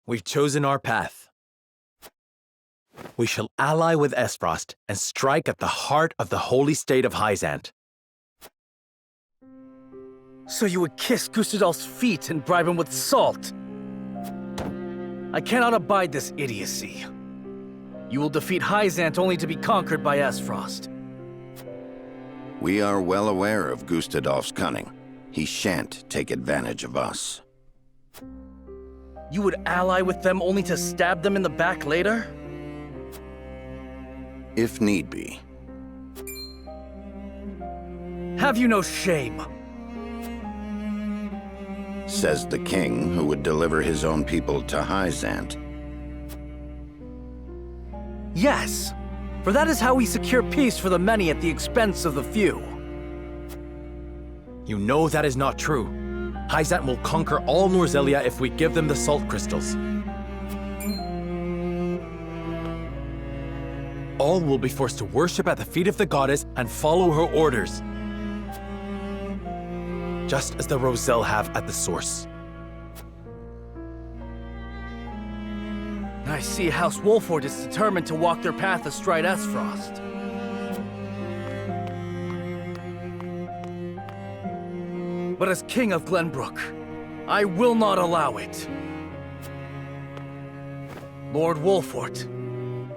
We've chosen our path. We shall ally with Esfrost and strike at the heart of the holy state of Hyzant. So you would kiss Gustadolf's feet and bribe him with salt? I cannot abide this idiocy. You will defeat Hyzant only to be conquered by Esfrost. We are well aware of Gustadolf's cunning. He shan't take advantage of us. You would ally with them only to stab them in the back later? If need be. Have you no shame? Says the king who would deliver his own people to Hyzant. Yes, for that is how we secure peace for the many at the expense of the few. You know that is not true. Hyzant will conquer all Norzelia if we give them the salt crystals. All will be forced to worship at the feet of the goddess and follow her orders. Just as the Roselle have at the source. I see House Wolford is determined to walk their path astride Esfrost. But as King of Glenbrook, I will not allow it. Lord Wolfort,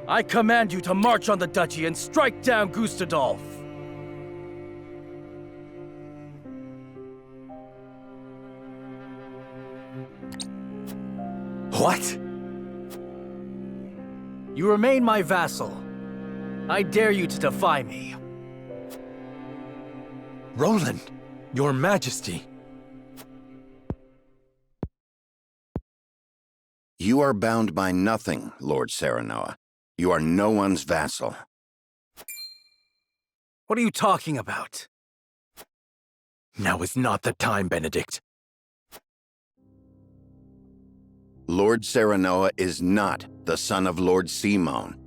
I command you to march on the duchy and strike down Gustadolf. What? You remain my vassal. I dare you to defy me. Roland, your majesty. You are bound by nothing, Lord Serenoa. You are no one's vassal. What are you talking about? Now is not the time, Benedict. Lord Serenoa is not the son of Lord Simon.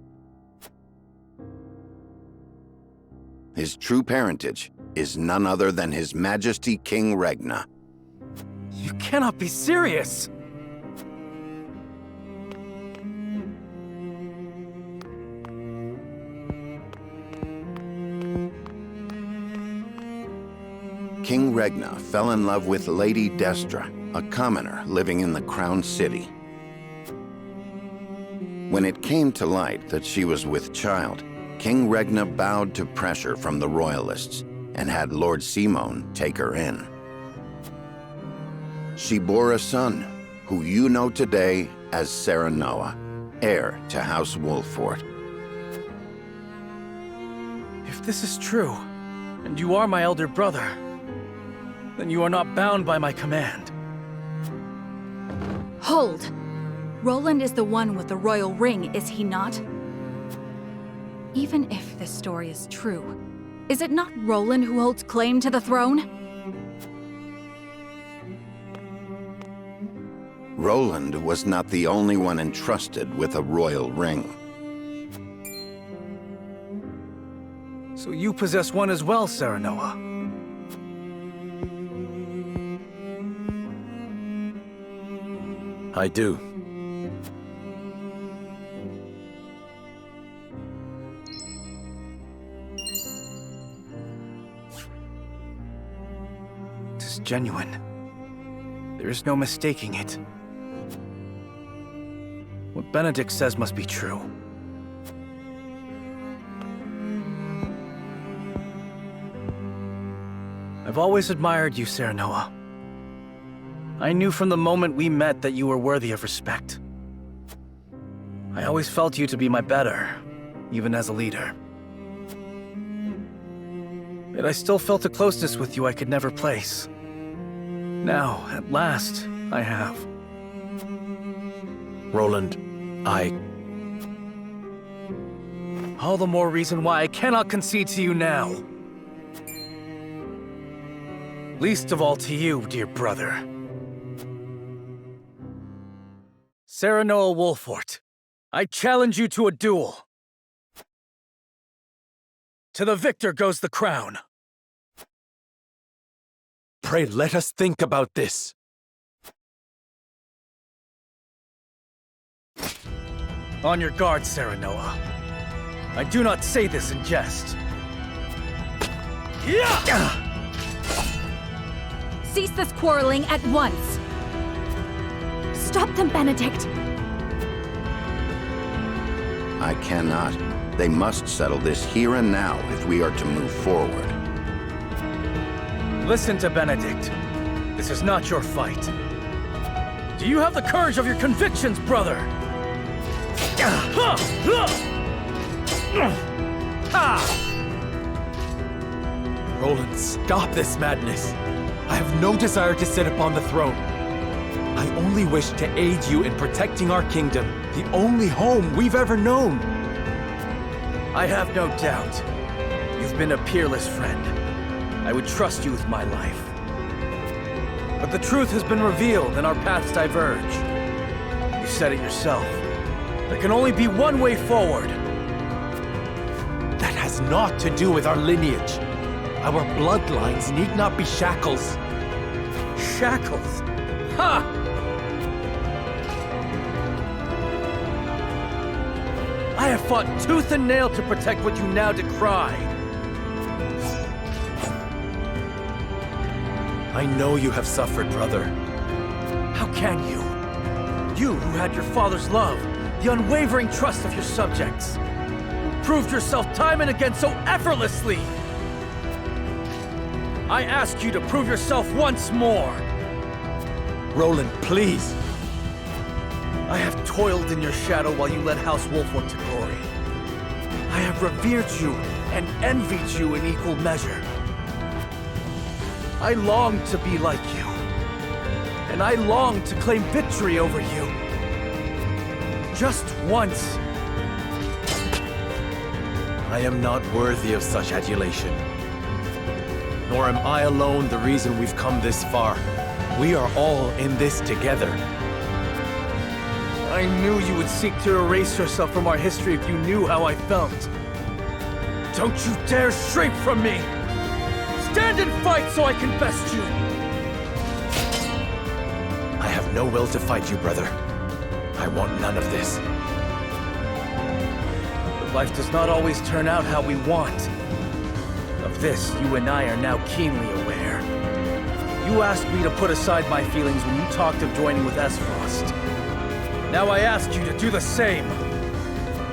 His true parentage is none other than His Majesty King Regna. You cannot be serious! King Regna fell in love with Lady Destra, a commoner living in the Crown City. When it came to light that she was with child, King Regna bowed to pressure from the royalists and had Lord Simon take her in. She bore a son, who you know today as Serenoa, heir to House Wolfort. If this is true, and you are my elder brother, then you are not bound by my command. Hold! Roland is the one with the royal ring, is he not? Even if this story is true, is it not Roland who holds claim to the throne? Roland was not the only one entrusted with a royal ring. So you possess one as well, Serenoa. I do. Tis genuine. There is no mistaking it. What Benedict says must be true. I've always admired you, Serenoa. I knew from the moment we met that you were worthy of respect. I always felt you to be my better, even as a leader. Yet I still felt a closeness with you I could never place. Now, at last, I have. Roland, All the more reason why I cannot concede to you now. Least of all to you, dear brother. Serenoa Wolfort, I challenge you to a duel. To the victor goes the crown. pray let us think about this. On your guard, Serenoa. I do not say this in jest. Cease this quarreling at once! Stop them, Benedict! I cannot. They must settle this here and now if we are to move forward. Listen to Benedict. This is not your fight. Do you have the courage of your convictions, brother? Roland, stop this madness. I have no desire to sit upon the throne. I only wish to aid you in protecting our kingdom, the only home we've ever known. I have no doubt. You've been a peerless friend. I would trust you with my life. But the truth has been revealed and our paths diverge. You said it yourself. There can only be one way forward. That has naught to do with our lineage. Our bloodlines need not be shackles. Shackles? Ha! I have fought tooth and nail to protect what you now decry. I know you have suffered, brother. How can you? You who had your father's love, the unwavering trust of your subjects, who proved yourself time and again so effortlessly. I ask you to prove yourself once more. Roland, please. I have toiled in your shadow while you led House Wolffort to glory. I have revered you and envied you in equal measure. I long to be like you, and I long to claim victory over you. Just once. I am not worthy of such adulation. Nor am I alone the reason we've come this far. We are all in this together. I knew you would seek to erase yourself from our history if you knew how I felt. Don't you dare shrink from me! Stand and fight so I can best you! I have no will to fight you, brother. I want none of this. But life does not always turn out how we want. Of this, you and I are now keenly aware. You asked me to put aside my feelings when you talked of joining with Esfrost. Now I ask you to do the same.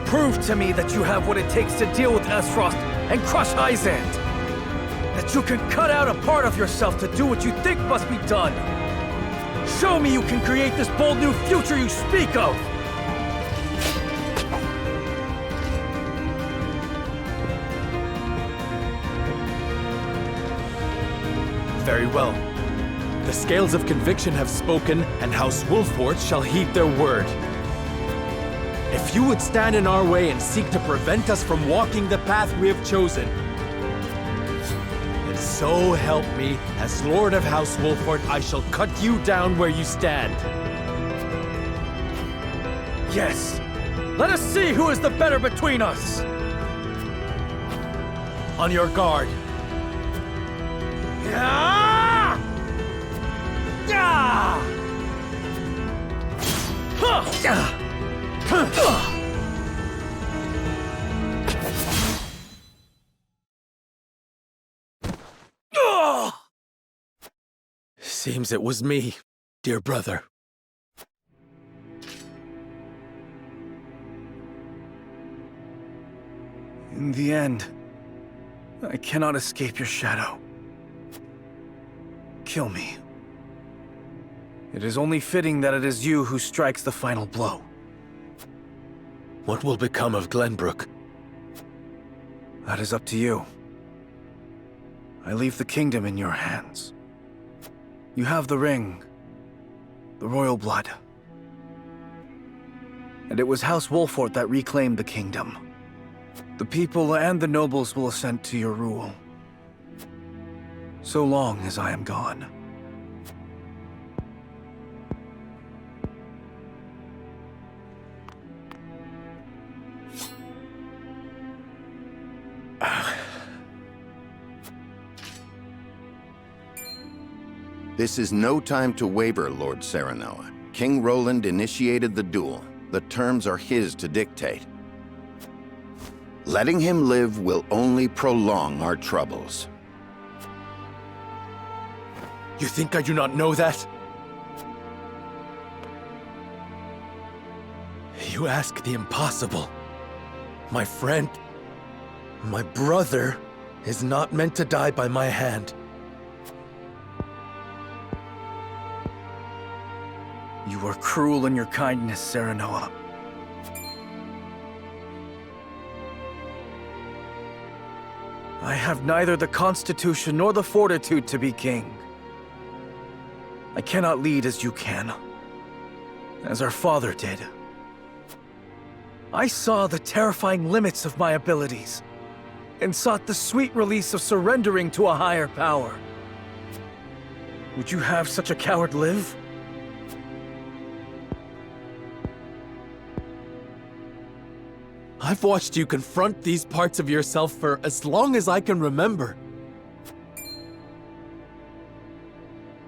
Prove to me that you have what it takes to deal with Esfrost and crush Hyzand. That you can cut out a part of yourself to do what you think must be done. Show me you can create this bold new future you speak of! Very well. The scales of conviction have spoken, and House Wolffort shall heed their word. If you would stand in our way and seek to prevent us from walking the path we have chosen, then so help me, as Lord of House Wolffort, I shall cut you down where you stand. Yes! Let us see who is the better between us! On your guard. Yeah! Yeah! Huh! Seems it was me, dear brother. In the end, I cannot escape your shadow. Kill me. It is only fitting that it is you who strikes the final blow. What will become of Glenbrook? That is up to you. I leave the kingdom in your hands. You have the ring, the royal blood. And it was House Wolffort that reclaimed the kingdom. The people and the nobles will assent to your rule. So long as I am gone. This is no time to waver, Lord Serenoa. King Roland initiated the duel. the terms are his to dictate. Letting him live will only prolong our troubles. You think I do not know that? You ask the impossible. My friend, my brother, is not meant to die by my hand. You are cruel in your kindness, Serenoa. I have neither the constitution nor the fortitude to be king. I cannot lead as you can, as our father did. I saw the terrifying limits of my abilities, and sought the sweet release of surrendering to a higher power. Would you have such a coward live? I've watched you confront these parts of yourself for as long as I can remember.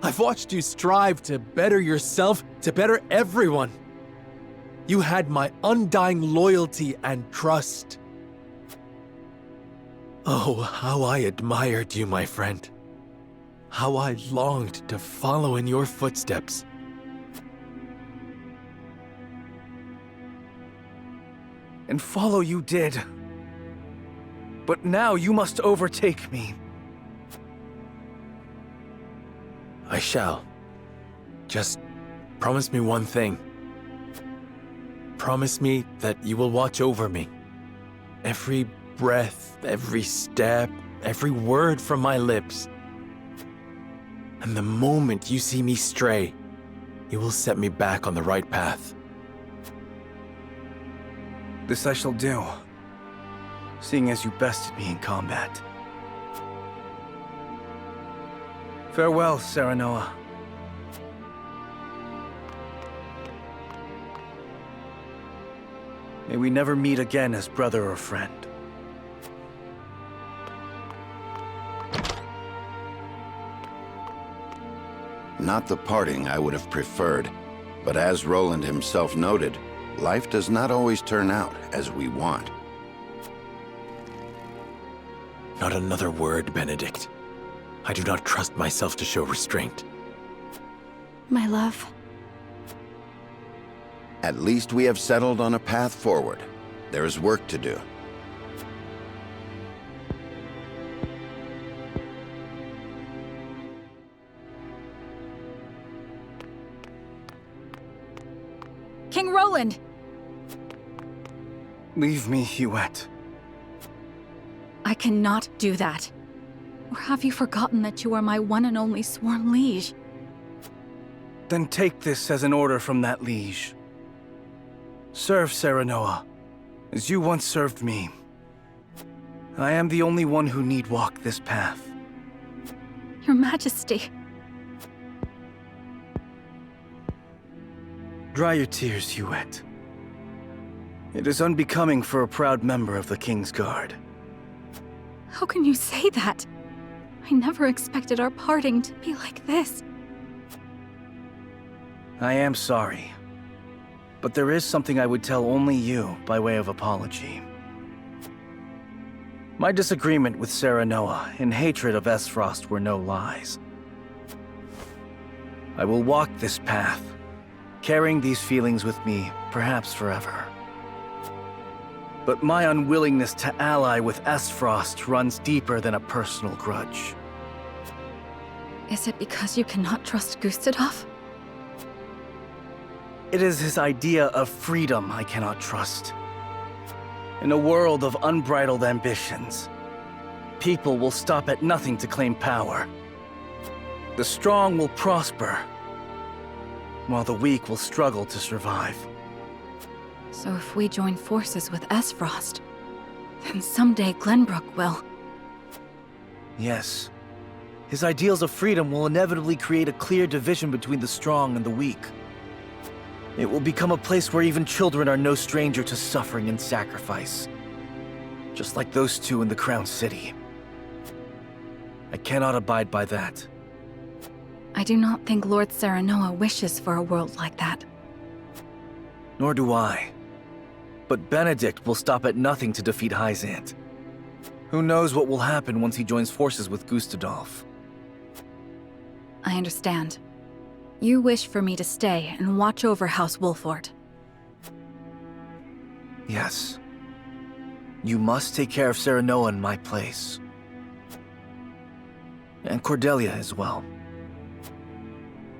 I've watched you strive to better yourself, to better everyone. You had my undying loyalty and trust. Oh, how I admired you, my friend. How I longed to follow in your footsteps. And follow you did. But now you must overtake me. I shall. Just promise me one thing. Promise me that you will watch over me. Every breath, every step, every word from my lips. And the moment you see me stray, you will set me back on the right path. This I shall do, seeing as you bested me in combat. Farewell, Serenoa. May we never meet again as brother or friend. Not the parting I would have preferred, but as Roland himself noted, life does not always turn out as we want. Not another word, Benedict. I do not trust myself to show restraint. My love. At least we have settled on a path forward. There is work to do. King Roland! Leave me, Huette. I cannot do that. Or have you forgotten that you are my one and only sworn liege? Then take this as an order from that liege. Serve Serenoa, as you once served me. I am the only one who need walk this path. Your Majesty. Dry your tears, Huette. It is unbecoming for a proud member of the King's Guard. How can you say that? I never expected our parting to be like this. I am sorry. But there is something I would tell only you by way of apology. My disagreement with Serenoa and hatred of Esfrost were no lies. I will walk this path, carrying these feelings with me, perhaps forever. But my unwillingness to ally with Esfrost runs deeper than a personal grudge. Is it because you cannot trust Gustadov? It is his idea of freedom I cannot trust. In a world of unbridled ambitions, people will stop at nothing to claim power. The strong will prosper, while the weak will struggle to survive. So if we join forces with Esfrost, then someday Glenbrook will. Yes. His ideals of freedom will inevitably create a clear division between the strong and the weak. It will become a place where even children are no stranger to suffering and sacrifice. Just like those two in the Crown City. I cannot abide by that. I do not think Lord Serenoa wishes for a world like that. Nor do I. But Benedict will stop at nothing to defeat Hyzant. Who knows what will happen once he joins forces with Gustadolf? I understand. You wish for me to stay and watch over House Wolffort. Yes. You must take care of Serenoa in my place. And Cordelia as well.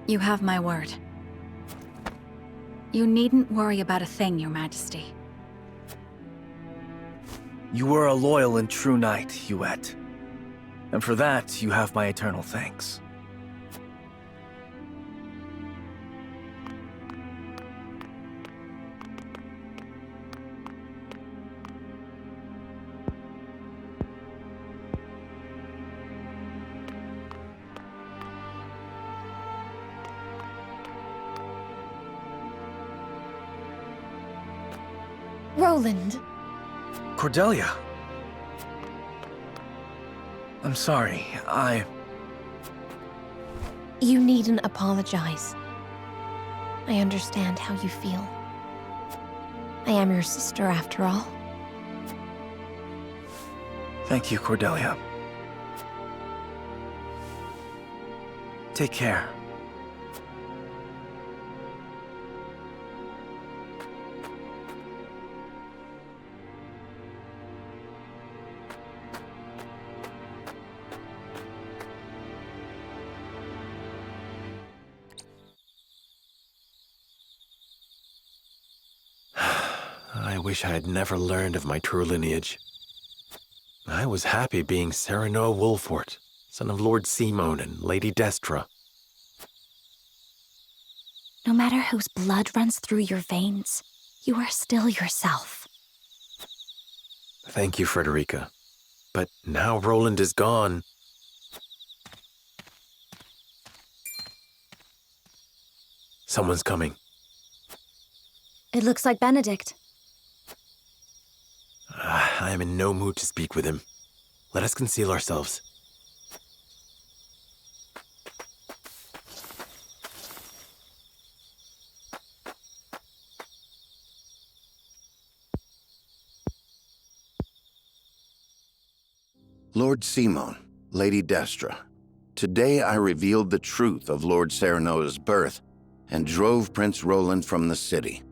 You have my word. You needn't worry about a thing, Your Majesty. You were a loyal and true knight, Huet. And for that, you have my eternal thanks. Roland. Cordelia. I'm sorry, You needn't apologize. I understand how you feel. I am your sister after all. Thank you, Cordelia. Take care. I wish I had never learned of my true lineage. I was happy being Serenoa Wolffort, son of Lord Simon and Lady Destra. No matter whose blood runs through your veins, you are still yourself. Thank you, Frederica. But now Roland is gone. Someone's coming. It looks like Benedict. I am in no mood to speak with him. Let us conceal ourselves. Lord Simon, Lady Destra, today I revealed the truth of Lord Serenoa's birth and drove Prince Roland from the city.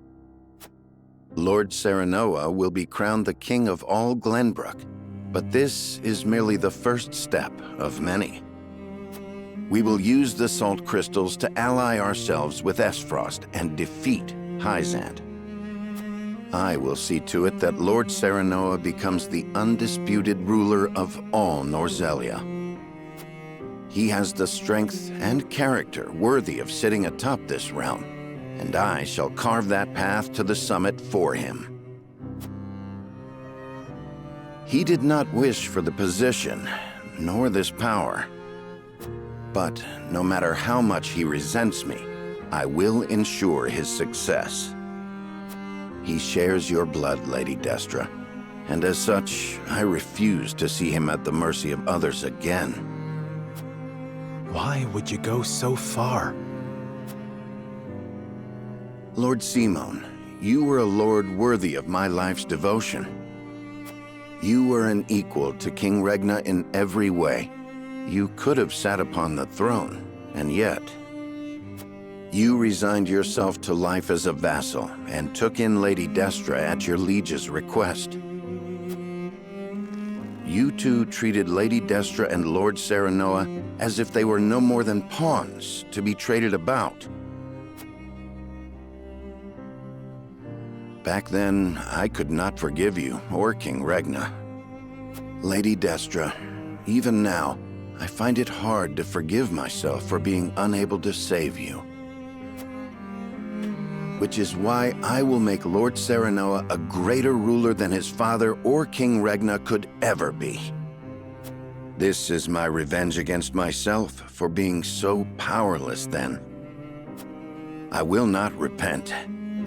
Lord Serenoa will be crowned the king of all Glenbrook, but this is merely the first step of many. We will use the salt crystals to ally ourselves with Esfrost and defeat Hyzant. I will see to it that Lord Serenoa becomes the undisputed ruler of all Norzelia. He has the strength and character worthy of sitting atop this realm, and I shall carve that path to the summit for him. He did not wish for the position, nor this power. But no matter how much he resents me, I will ensure his success. He shares your blood, Lady Destra, and as such, I refuse to see him at the mercy of others again. Why would you go so far? Lord Simon, you were a lord worthy of my life's devotion. You were an equal to King Regna in every way. You could have sat upon the throne, and yet... You resigned yourself to life as a vassal and took in Lady Destra at your liege's request. You two treated Lady Destra and Lord Serenoa as if they were no more than pawns to be traded about. Back then, I could not forgive you or King Regna. Lady Destra, even now, I find it hard to forgive myself for being unable to save you. Which is why I will make Lord Serenoa a greater ruler than his father or King Regna could ever be. This is my revenge against myself for being so powerless then. I will not repent.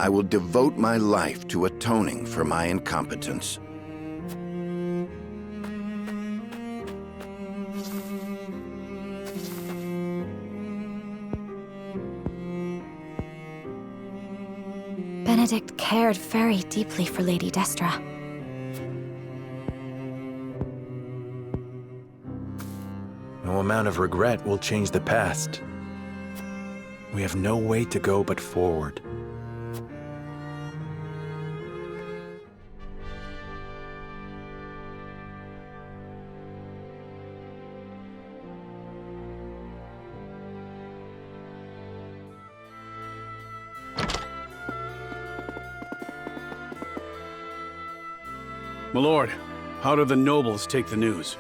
I will devote my life to atoning for my incompetence. Benedict cared very deeply for Lady Destra. No amount of regret will change the past. We have no way to go but forward. My lord, how did the nobles take the news?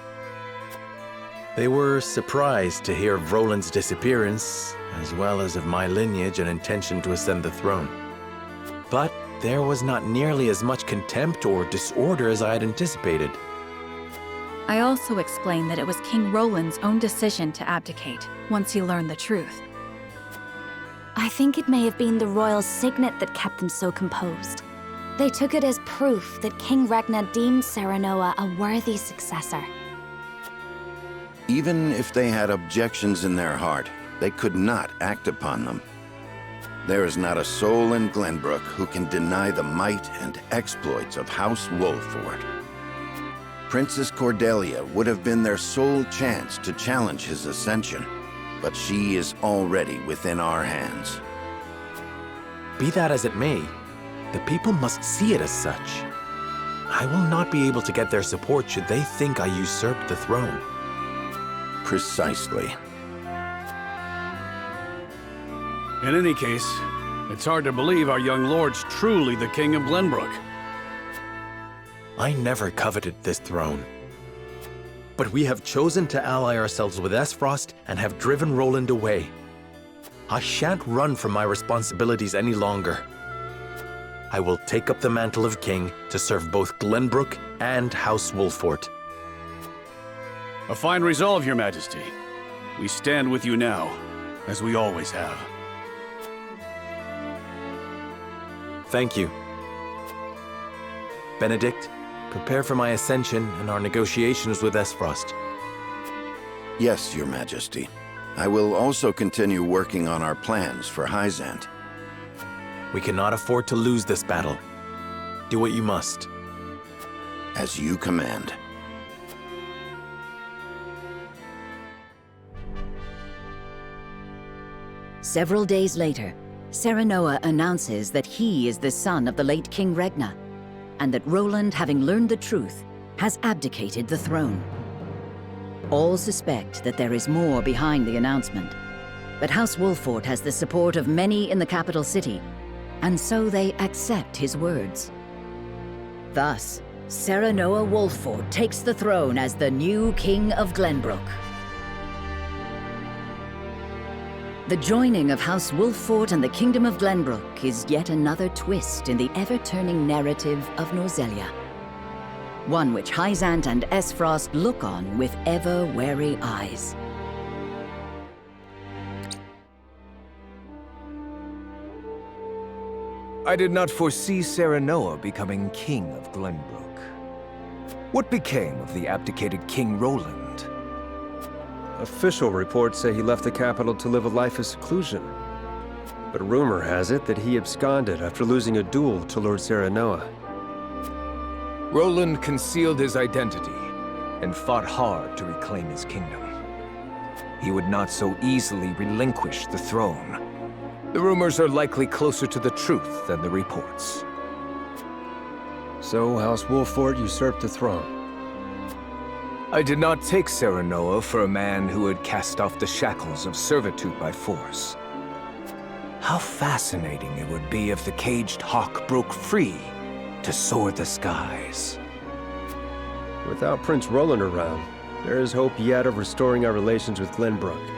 They were surprised to hear of Roland's disappearance, as well as of my lineage and intention to ascend the throne. But there was not nearly as much contempt or disorder as I had anticipated. I also explained that it was King Roland's own decision to abdicate once he learned the truth. I think it may have been the royal signet that kept them so composed. They took it as proof that King Regna deemed Serenoa a worthy successor. Even if they had objections in their heart, they could not act upon them. There is not a soul in Glenbrook who can deny the might and exploits of House Wolffort. Princess Cordelia would have been their sole chance to challenge his ascension, but she is already within our hands. Be that as it may, the people must see it as such. I will not be able to get their support should they think I usurped the throne. Precisely. In any case, it's hard to believe our young lord's truly the King of Glenbrook. I never coveted this throne. But we have chosen to ally ourselves with Esfrost and have driven Roland away. I shan't run from my responsibilities any longer. I will take up the mantle of king to serve both Glenbrook and House Wolffort. A fine resolve, Your Majesty. We stand with you now, as we always have. Thank you. Benedict, prepare for my ascension and our negotiations with Esfrost. Yes, Your Majesty. I will also continue working on our plans for Hyzant. We cannot afford to lose this battle. Do what you must. As you command. Several days later, Serenoa announces that he is the son of the late King Regna, and that Roland, having learned the truth, has abdicated the throne. All suspect that there is more behind the announcement, but House Wolffort has the support of many in the capital city, and so they accept his words. Thus, Serenoa Wolffort takes the throne as the new King of Glenbrook. The joining of House Wolffort and the Kingdom of Glenbrook is yet another twist in the ever-turning narrative of Norzelia. One which Hyzant and Esfrost look on with ever-wary eyes. I did not foresee Serenoa becoming King of Glenbrook. What became of the abdicated King Roland? Official reports say he left the capital to live a life of seclusion. But rumor has it that he absconded after losing a duel to Lord Serenoa. Roland concealed his identity and fought hard to reclaim his kingdom. He would not so easily relinquish the throne. The rumors are likely closer to the truth than the reports. So House Wolffort usurped the throne. I did not take Serenoa for a man who had cast off the shackles of servitude by force. How fascinating it would be if the caged hawk broke free to soar the skies. Without Prince Roland around, there is hope yet of restoring our relations with Glenbrook.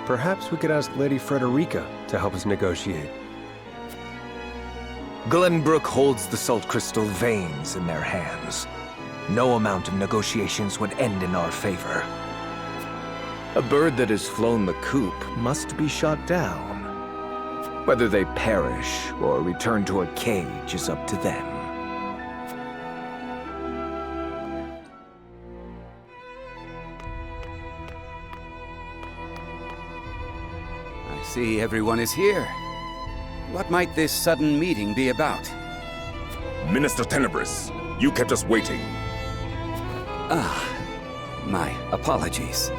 Perhaps we could ask Lady Frederica to help us negotiate. Glenbrook holds the Salt Crystal veins in their hands. No amount of negotiations would end in our favor. A bird that has flown the coop must be shot down. Whether they perish or return to a cage is up to them. I see everyone is here. What might this sudden meeting be about? Minister Tenebris, you kept us waiting. My apologies.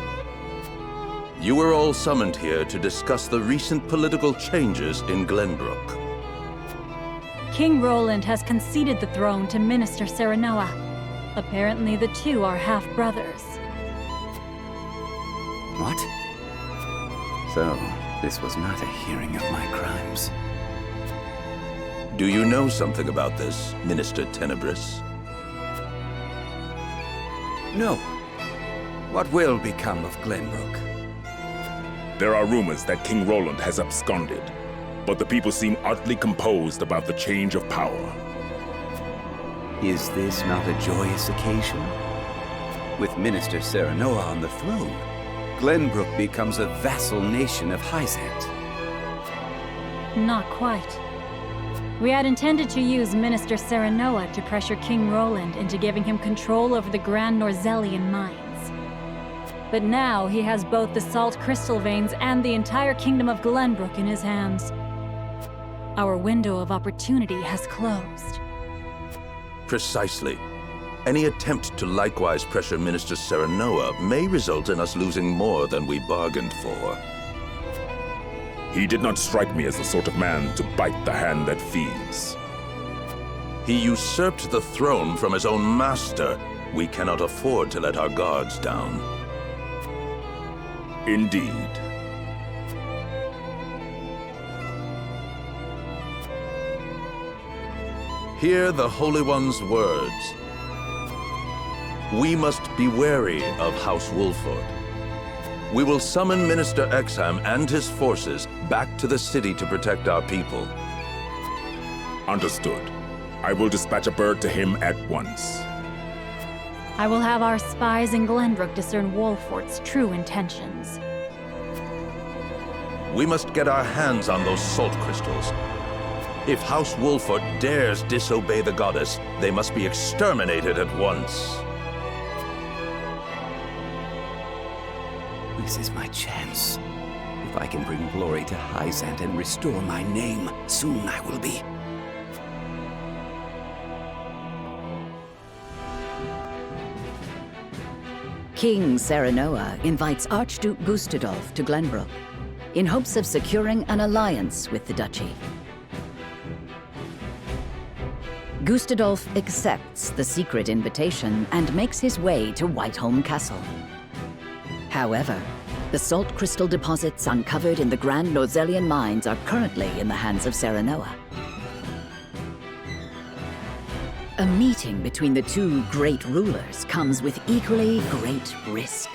You were all summoned here to discuss the recent political changes in Glenbrook. King Roland has conceded the throne to Minister Serenoa. Apparently the two are half-brothers. What? So, this was not a hearing of my crimes. Do you know something about this, Minister Tenebris? No. What will become of Glenbrook? There are rumors that King Roland has absconded, but the people seem utterly composed about the change of power. Is this not a joyous occasion? With Minister Serenoa on the throne, Glenbrook becomes a vassal nation of Hyzant. Not quite. We had intended to use Minister Serenoa to pressure King Roland into giving him control over the Grand Norzelian mines. But now he has both the Salt Crystal Veins and the entire Kingdom of Glenbrook in his hands. Our window of opportunity has closed. Precisely. Any attempt to likewise pressure Minister Serenoa may result in us losing more than we bargained for. He did not strike me as the sort of man to bite the hand that feeds. He usurped the throne from his own master. We cannot afford to let our guards down. Indeed. Hear the Holy One's words. We must be wary of House Wolford. We will summon Minister Exham and his forces back to the city to protect our people. Understood. I will dispatch a bird to him at once. I will have our spies in Glenbrook discern Wolfort's true intentions. We must get our hands on those salt crystals. If House Wolford dares disobey the goddess, they must be exterminated at once. This is my chance. If I can bring glory to Hyzant and restore my name, soon I will be. King Serenoa invites Archduke Gustadolf to Glenbrook in hopes of securing an alliance with the duchy. Gustadolf accepts the secret invitation and makes his way to Whiteholm Castle. However, the salt crystal deposits uncovered in the Grand Norzelian mines are currently in the hands of Serenoa. A meeting between the two great rulers comes with equally great risk.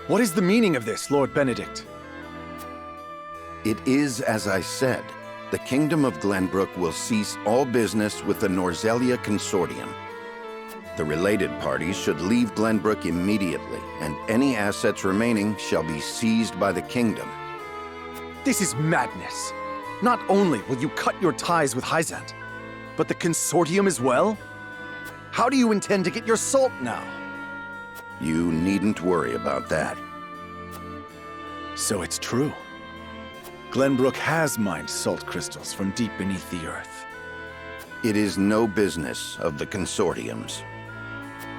What is the meaning of this, Lord Benedict? It is as I said. The Kingdom of Glenbrook will cease all business with the Norzelia Consortium. The related parties should leave Glenbrook immediately, and any assets remaining shall be seized by the Kingdom. This is madness. Not only will you cut your ties with Hyzant, but the Consortium as well? How do you intend to get your salt now? You needn't worry about that. So it's true. Glenbrook has mined salt crystals from deep beneath the earth. It is no business of the Consortium's.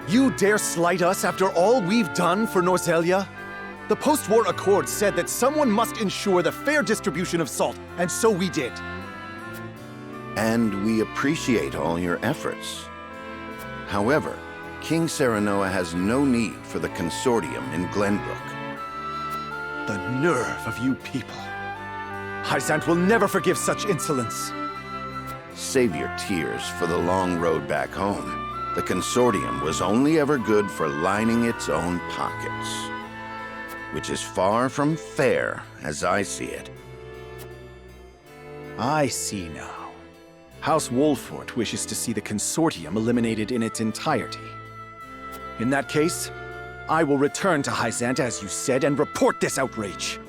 You dare slight us after all we've done for Norzelia? The post-war accord said that someone must ensure the fair distribution of salt, and so we did. And we appreciate all your efforts. However, King Serenoa has no need for the Consortium in Glenbrook. The nerve of you people. Hyzant will never forgive such insolence. Save your tears for the long road back home. The Consortium was only ever good for lining its own pockets. Which is far from fair, as I see it. I see now. House Wolfort wishes to see the Consortium eliminated in its entirety. In that case, I will return to Hyzant as you said and report this outrage.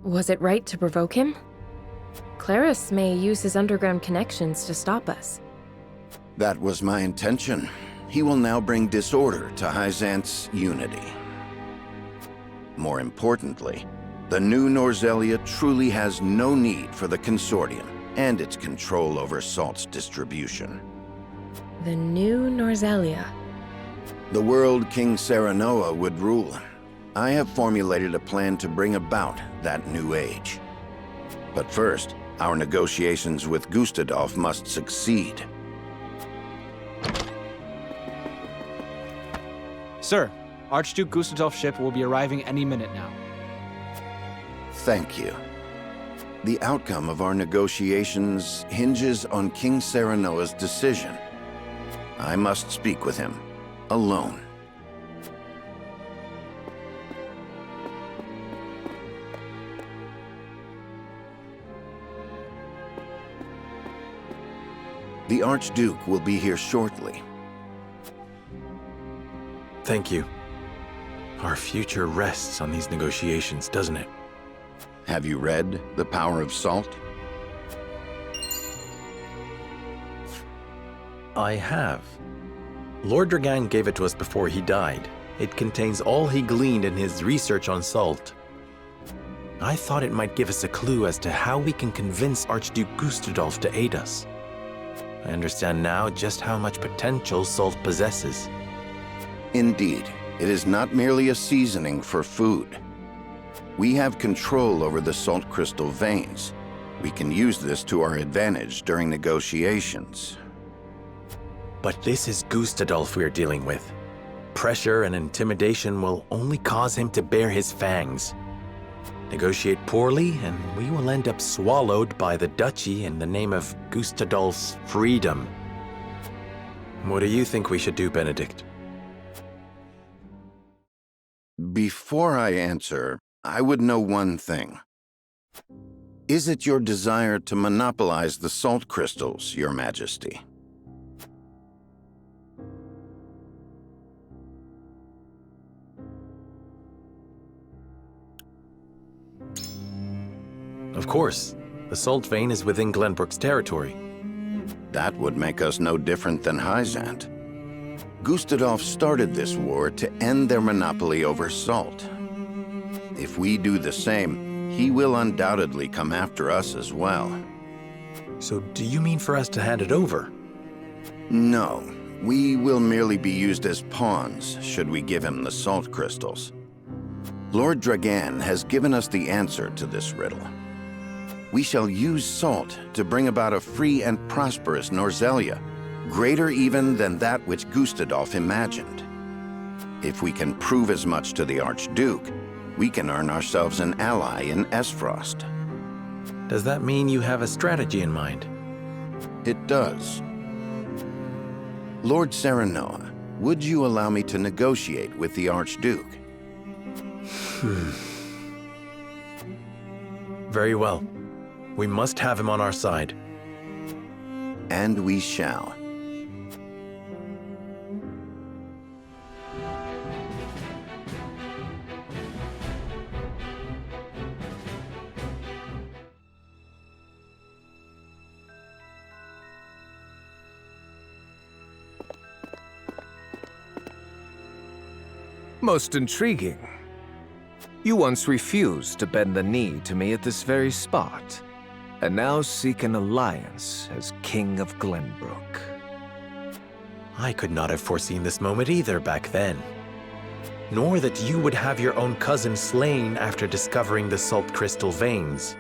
Was it right to provoke him? Claris may use his underground connections to stop us. That was my intention. He will now bring disorder to Hyzant's unity. More importantly, the new Norzelia truly has no need for the Consortium and its control over salt's distribution. The new Norzelia. The world King Serenoa would rule. I have formulated a plan to bring about that new age. But first, our negotiations with Gustadolf must succeed. Sir, Archduke Gustadolf's ship will be arriving any minute now. Thank you. The outcome of our negotiations hinges on King Serenoa's decision. I must speak with him, alone. The Archduke will be here shortly. Thank you. Our future rests on these negotiations, doesn't it? Have you read The Power of Salt? I have. Lord Dragan gave it to us before he died. It contains all he gleaned in his research on salt. I thought it might give us a clue as to how we can convince Archduke Gustadolf to aid us. I understand now just how much potential salt possesses. Indeed, it is not merely a seasoning for food. We have control over the salt crystal veins. We can use this to our advantage during negotiations. But this is Gustadolf we are dealing with. Pressure and intimidation will only cause him to bare his fangs. Negotiate poorly, and we will end up swallowed by the duchy in the name of Gustadolf's freedom. What do you think we should do, Benedict? Before I answer, I would know one thing. Is it your desire to monopolize the salt crystals, Your Majesty? Of course. The salt vein is within Glenbrook's territory. That would make us no different than Hyzant. Gustadolf started this war to end their monopoly over salt. If we do the same, he will undoubtedly come after us as well. So do you mean for us to hand it over? No. We will merely be used as pawns should we give him the salt crystals. Lord Dragan has given us the answer to this riddle. We shall use salt to bring about a free and prosperous Norzelia, greater even than that which Gustadolf imagined. If we can prove as much to the Archduke, we can earn ourselves an ally in Esfrost. Does that mean you have a strategy in mind? It does. Lord Serenoa, would you allow me to negotiate with the Archduke? Very well. We must have him on our side. And we shall. Most intriguing. You once refused to bend the knee to me at this very spot, and now seek an alliance as King of Glenbrook. I could not have foreseen this moment either back then. Nor that you would have your own cousin slain after discovering the salt crystal veins.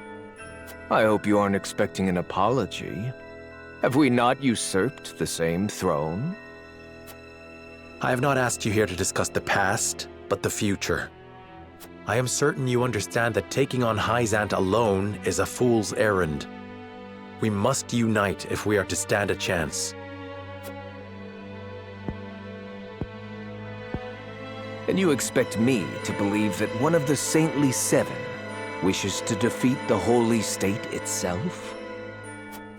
I hope you aren't expecting an apology. Have we not usurped the same throne? I have not asked you here to discuss the past, but the future. I am certain you understand that taking on Hyzant alone is a fool's errand. We must unite if we are to stand a chance. And you expect me to believe that one of the Saintly Seven wishes to defeat the Holy State itself?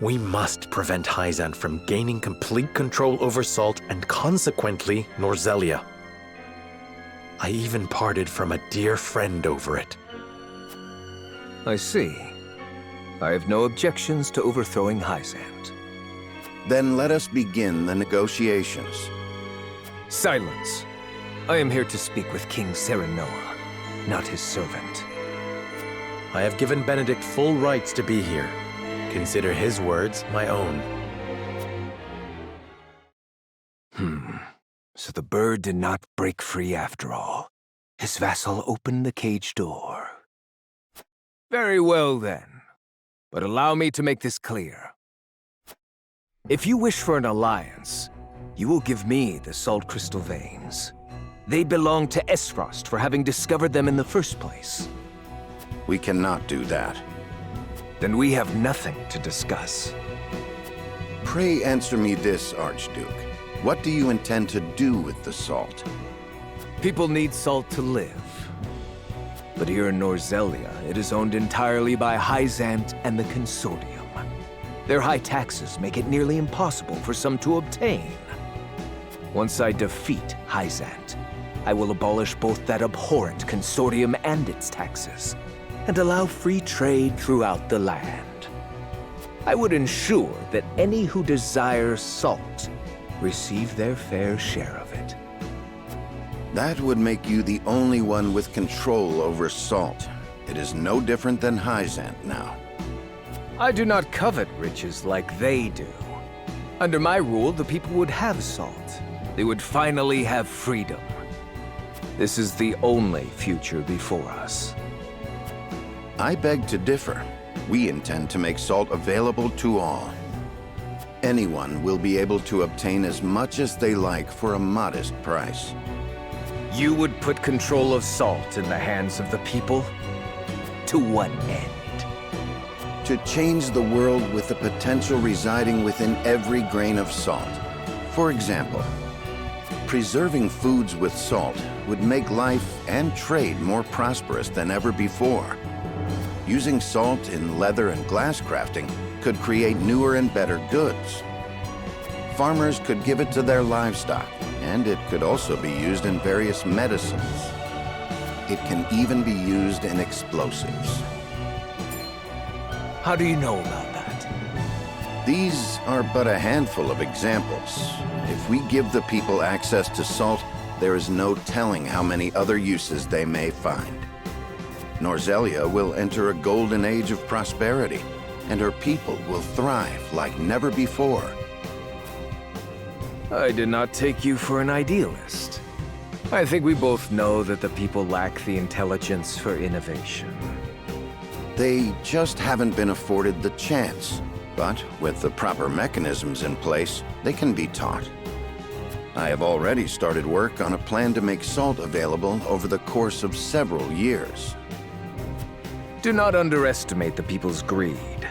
We must prevent Hyzant from gaining complete control over Salt and consequently Norzelia. I even parted from a dear friend over it. I see. I have no objections to overthrowing Hyzant. Then let us begin the negotiations. Silence. I am here to speak with King Serenoa, not his servant. I have given Benedict full rights to be here. Consider his words my own. So the bird did not break free after all. His vassal opened the cage door. Very well then. But allow me to make this clear. If you wish for an alliance, you will give me the Salt Crystal Veins. They belong to Esfrost for having discovered them in the first place. We cannot do that. Then we have nothing to discuss. Pray answer me this, Archduke. What do you intend to do with the salt? People need salt to live. But here in Norzelia, it is owned entirely by Hyzant and the Consortium. Their high taxes make it nearly impossible for some to obtain. Once I defeat Hyzant, I will abolish both that abhorrent Consortium and its taxes, and allow free trade throughout the land. I would ensure that any who desire salt receive their fair share of it. That would make you the only one with control over salt. It is no different than Hyzant now. I do not covet riches like they do. Under my rule, the people would have salt. They would finally have freedom. This is the only future before us. I beg to differ. We intend to make salt available to all. Anyone will be able to obtain as much as they like for a modest price. You would put control of salt in the hands of the people? To what end? To change the world with the potential residing within every grain of salt. For example, preserving foods with salt would make life and trade more prosperous than ever before. Using salt in leather and glass crafting could create newer and better goods. Farmers could give it to their livestock, and it could also be used in various medicines. It can even be used in explosives. How do you know about that? These are but a handful of examples. If we give the people access to salt, there is no telling how many other uses they may find. Norzelia will enter a golden age of prosperity, and her people will thrive like never before. I did not take you for an idealist. I think we both know that the people lack the intelligence for innovation. They just haven't been afforded the chance, but with the proper mechanisms in place, they can be taught. I have already started work on a plan to make salt available over the course of several years. Do not underestimate the people's greed.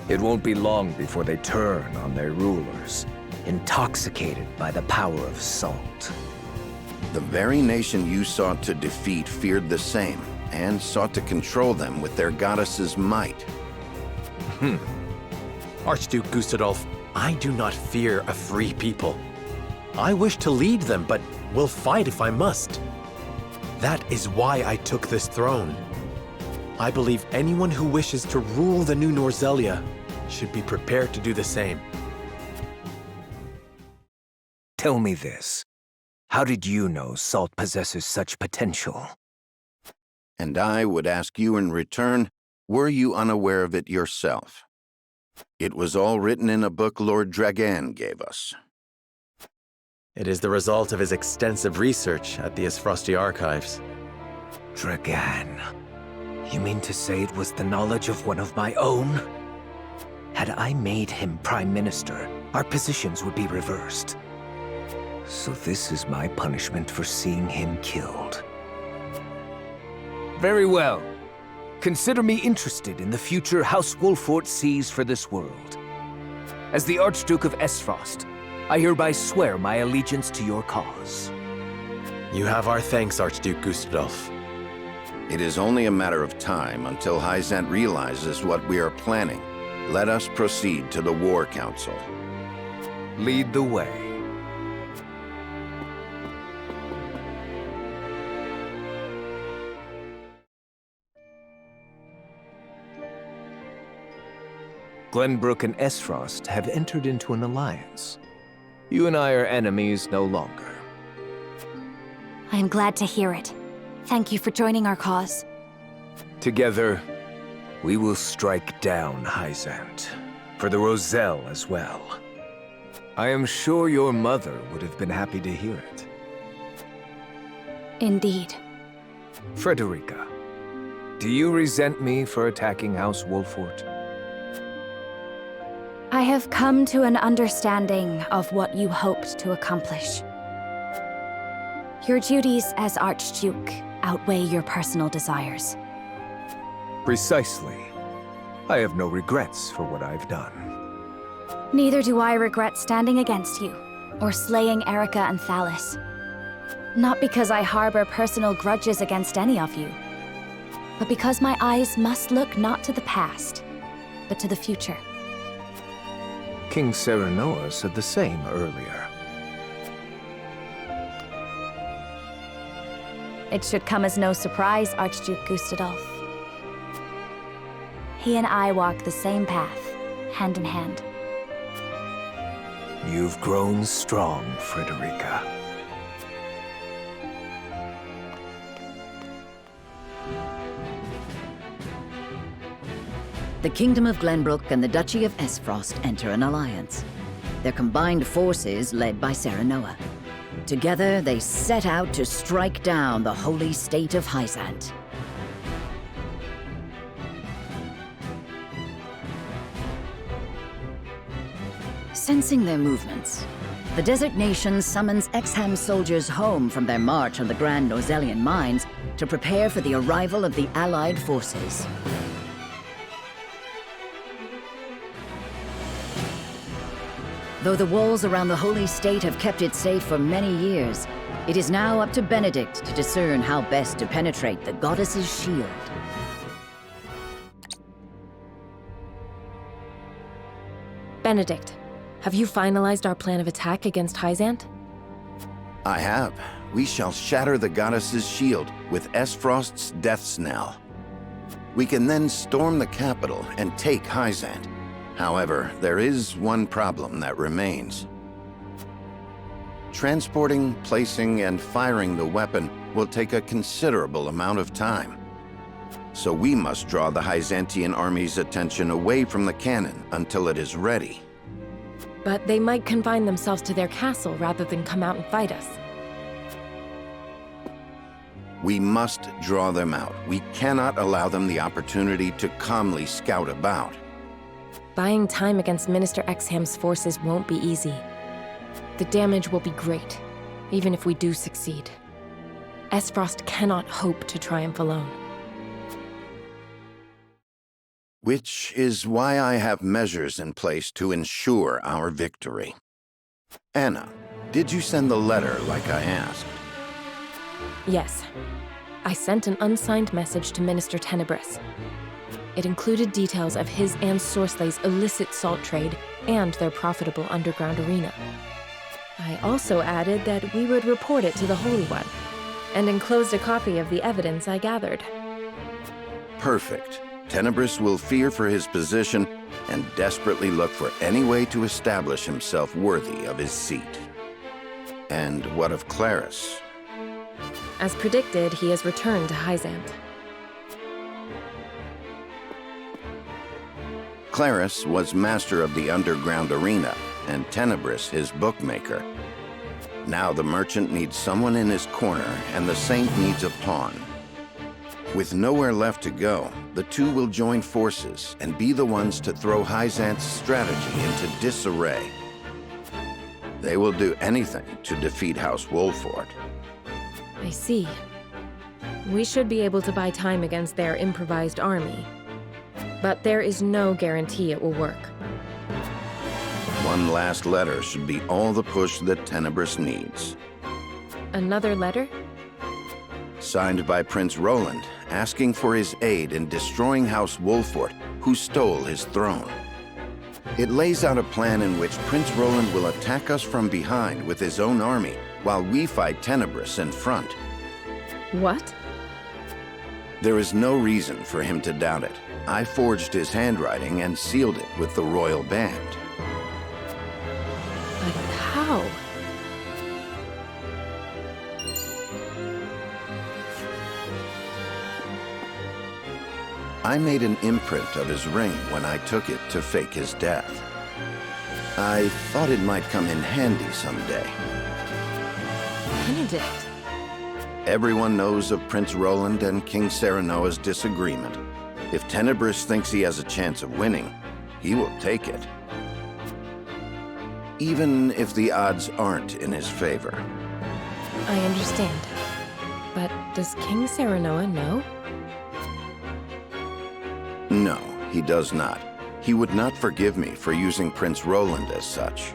It won't be long before they turn on their rulers, intoxicated by the power of salt. The very nation you sought to defeat feared the same, and sought to control them with their goddess's might. Archduke Gustadolf, I do not fear a free people. I wish to lead them, but will fight if I must. That is why I took this throne. I believe anyone who wishes to rule the new Norzelia should be prepared to do the same. Tell me this. How did you know salt possesses such potential? And I would ask you in return, were you unaware of it yourself? It was all written in a book Lord Dragan gave us. It is the result of his extensive research at the Esfrosti archives. Dragan. You mean to say it was the knowledge of one of my own? Had I made him Prime Minister, our positions would be reversed. So this is my punishment for seeing him killed. Very well. Consider me interested in the future House Wolffort sees for this world. As the Archduke of Esfrost, I hereby swear my allegiance to your cause. You have our thanks, Archduke Gustadolf. It is only a matter of time until Hyzant realizes what we are planning. Let us proceed to the War Council. Lead the way. Glenbrook and Esfrost have entered into an alliance. You and I are enemies no longer. I am glad to hear it. Thank you for joining our cause. Together, we will strike down Hyzant. For the Roselle as well. I am sure your mother would have been happy to hear it. Indeed. Frederica, do you resent me for attacking House Wolfort? I have come to an understanding of what you hoped to accomplish. Your duties as Archduke outweigh your personal desires. Precisely. I have no regrets for what I've done. Neither do I regret standing against you, or slaying Erica and Thalis. Not because I harbor personal grudges against any of you, but because my eyes must look not to the past, but to the future. King Serenoa said the same earlier. It should come as no surprise, Archduke Gustadolf. He and I walk the same path, hand in hand. You've grown strong, Frederica. The Kingdom of Glenbrook and the Duchy of Esfrost enter an alliance. Their combined forces led by Serenoa. Together, they set out to strike down the holy state of Hyzant. Sensing their movements, the Desert Nation summons Exham soldiers home from their march on the Grand Norzelian mines to prepare for the arrival of the Allied forces. Though the walls around the holy state have kept it safe for many years, it is now up to Benedict to discern how best to penetrate the goddess's shield. Benedict, have you finalized our plan of attack against Hyzant? I have. We shall shatter the goddess's shield with Esfrost's death knell. We can then storm the capital and take Hyzant. However, there is one problem that remains. Transporting, placing, and firing the weapon will take a considerable amount of time. So we must draw the Hyzantian army's attention away from the cannon until it is ready. But they might confine themselves to their castle rather than come out and fight us. We must draw them out. We cannot allow them the opportunity to calmly scout about. Buying time against Minister Exham's forces won't be easy. The damage will be great, even if we do succeed. Esfrost cannot hope to triumph alone. Which is why I have measures in place to ensure our victory. Anna, did you send the letter like I asked? Yes. I sent an unsigned message to Minister Tenebris. It included details of his and Sorslay's illicit salt trade and their profitable underground arena. I also added that we would report it to the Holy One, and enclosed a copy of the evidence I gathered. Perfect. Tenebris will fear for his position and desperately look for any way to establish himself worthy of his seat. And what of Claris? As predicted, he has returned to Hyzant. Claris was master of the underground arena, and Tenebris his bookmaker. Now the merchant needs someone in his corner, and the saint needs a pawn. With nowhere left to go, the two will join forces and be the ones to throw Hyzant's strategy into disarray. They will do anything to defeat House Wolfort. I see. We should be able to buy time against their improvised army. But there is no guarantee it will work. One last letter should be all the push that Tenebris needs. Another letter? Signed by Prince Roland, asking for his aid in destroying House Wolfort, who stole his throne. It lays out a plan in which Prince Roland will attack us from behind with his own army, while we fight Tenebris in front. What? There is no reason for him to doubt it. I forged his handwriting and sealed it with the royal band. But how? I made an imprint of his ring when I took it to fake his death. I thought it might come in handy someday. Benedict. Everyone knows of Prince Roland and King Serenoa's disagreement. If Tenebris thinks he has a chance of winning, he will take it. Even if the odds aren't in his favor. I understand. But does King Serenoa know? No, he does not. He would not forgive me for using Prince Roland as such.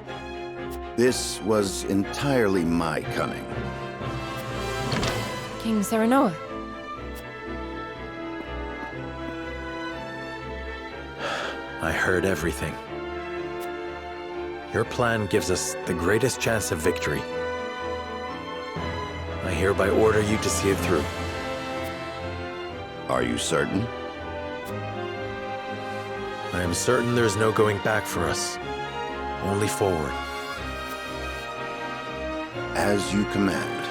This was entirely my cunning. King Serenoa. I heard everything. Your plan gives us the greatest chance of victory. I hereby order you to see it through. Are you certain? I am certain there is no going back for us. Only forward. As you command.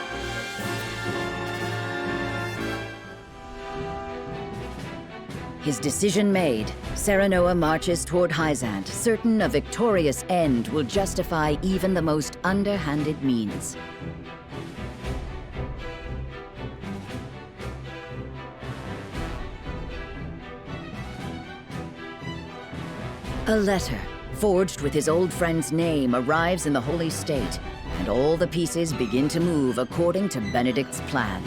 His decision made, Serenoa marches toward Hyzant, certain a victorious end will justify even the most underhanded means. A letter, forged with his old friend's name, arrives in the Holy State, and all the pieces begin to move according to Benedict's plan.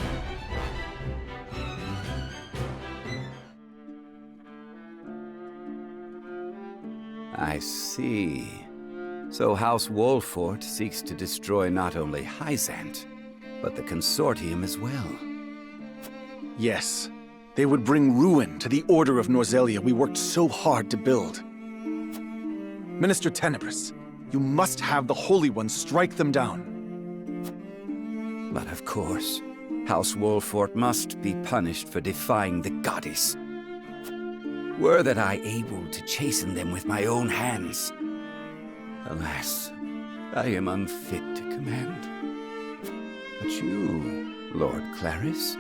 I see. So House Wolfort seeks to destroy not only Hyzant, but the Consortium as well. Yes. They would bring ruin to the Order of Norzelia we worked so hard to build. Minister Tenebris, you must have the Holy One strike them down. But of course, House Wolfort must be punished for defying the goddess. Were that I able to chasten them with my own hands. Alas, I am unfit to command. But you, Lord Clarus,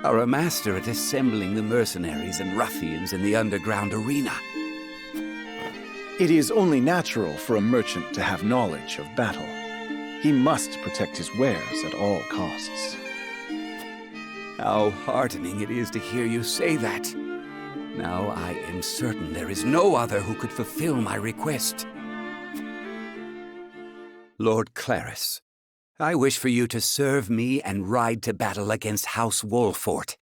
are a master at assembling the mercenaries and ruffians in the underground arena. It is only natural for a merchant to have knowledge of battle. He must protect his wares at all costs. How heartening it is to hear you say that. Now I am certain there is no other who could fulfill my request. Lord Clarus, I wish for you to serve me and ride to battle against House Wolfort.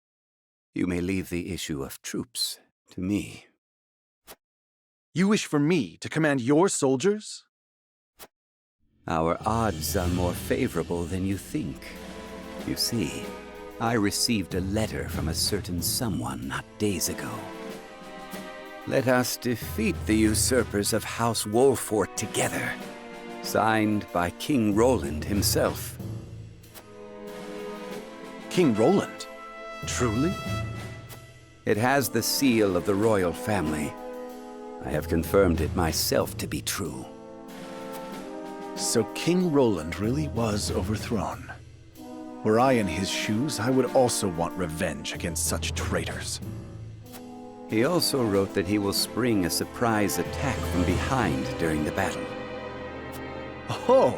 You may leave the issue of troops to me. You wish for me to command your soldiers? Our odds are more favorable than you think. You see, I received a letter from a certain someone not days ago. Let us defeat the usurpers of House Wolfort together. Signed by King Roland himself. King Roland? Truly? It has the seal of the royal family. I have confirmed it myself to be true. So King Roland really was overthrown. Were I in his shoes, I would also want revenge against such traitors. He also wrote that he will spring a surprise attack from behind during the battle. Oh!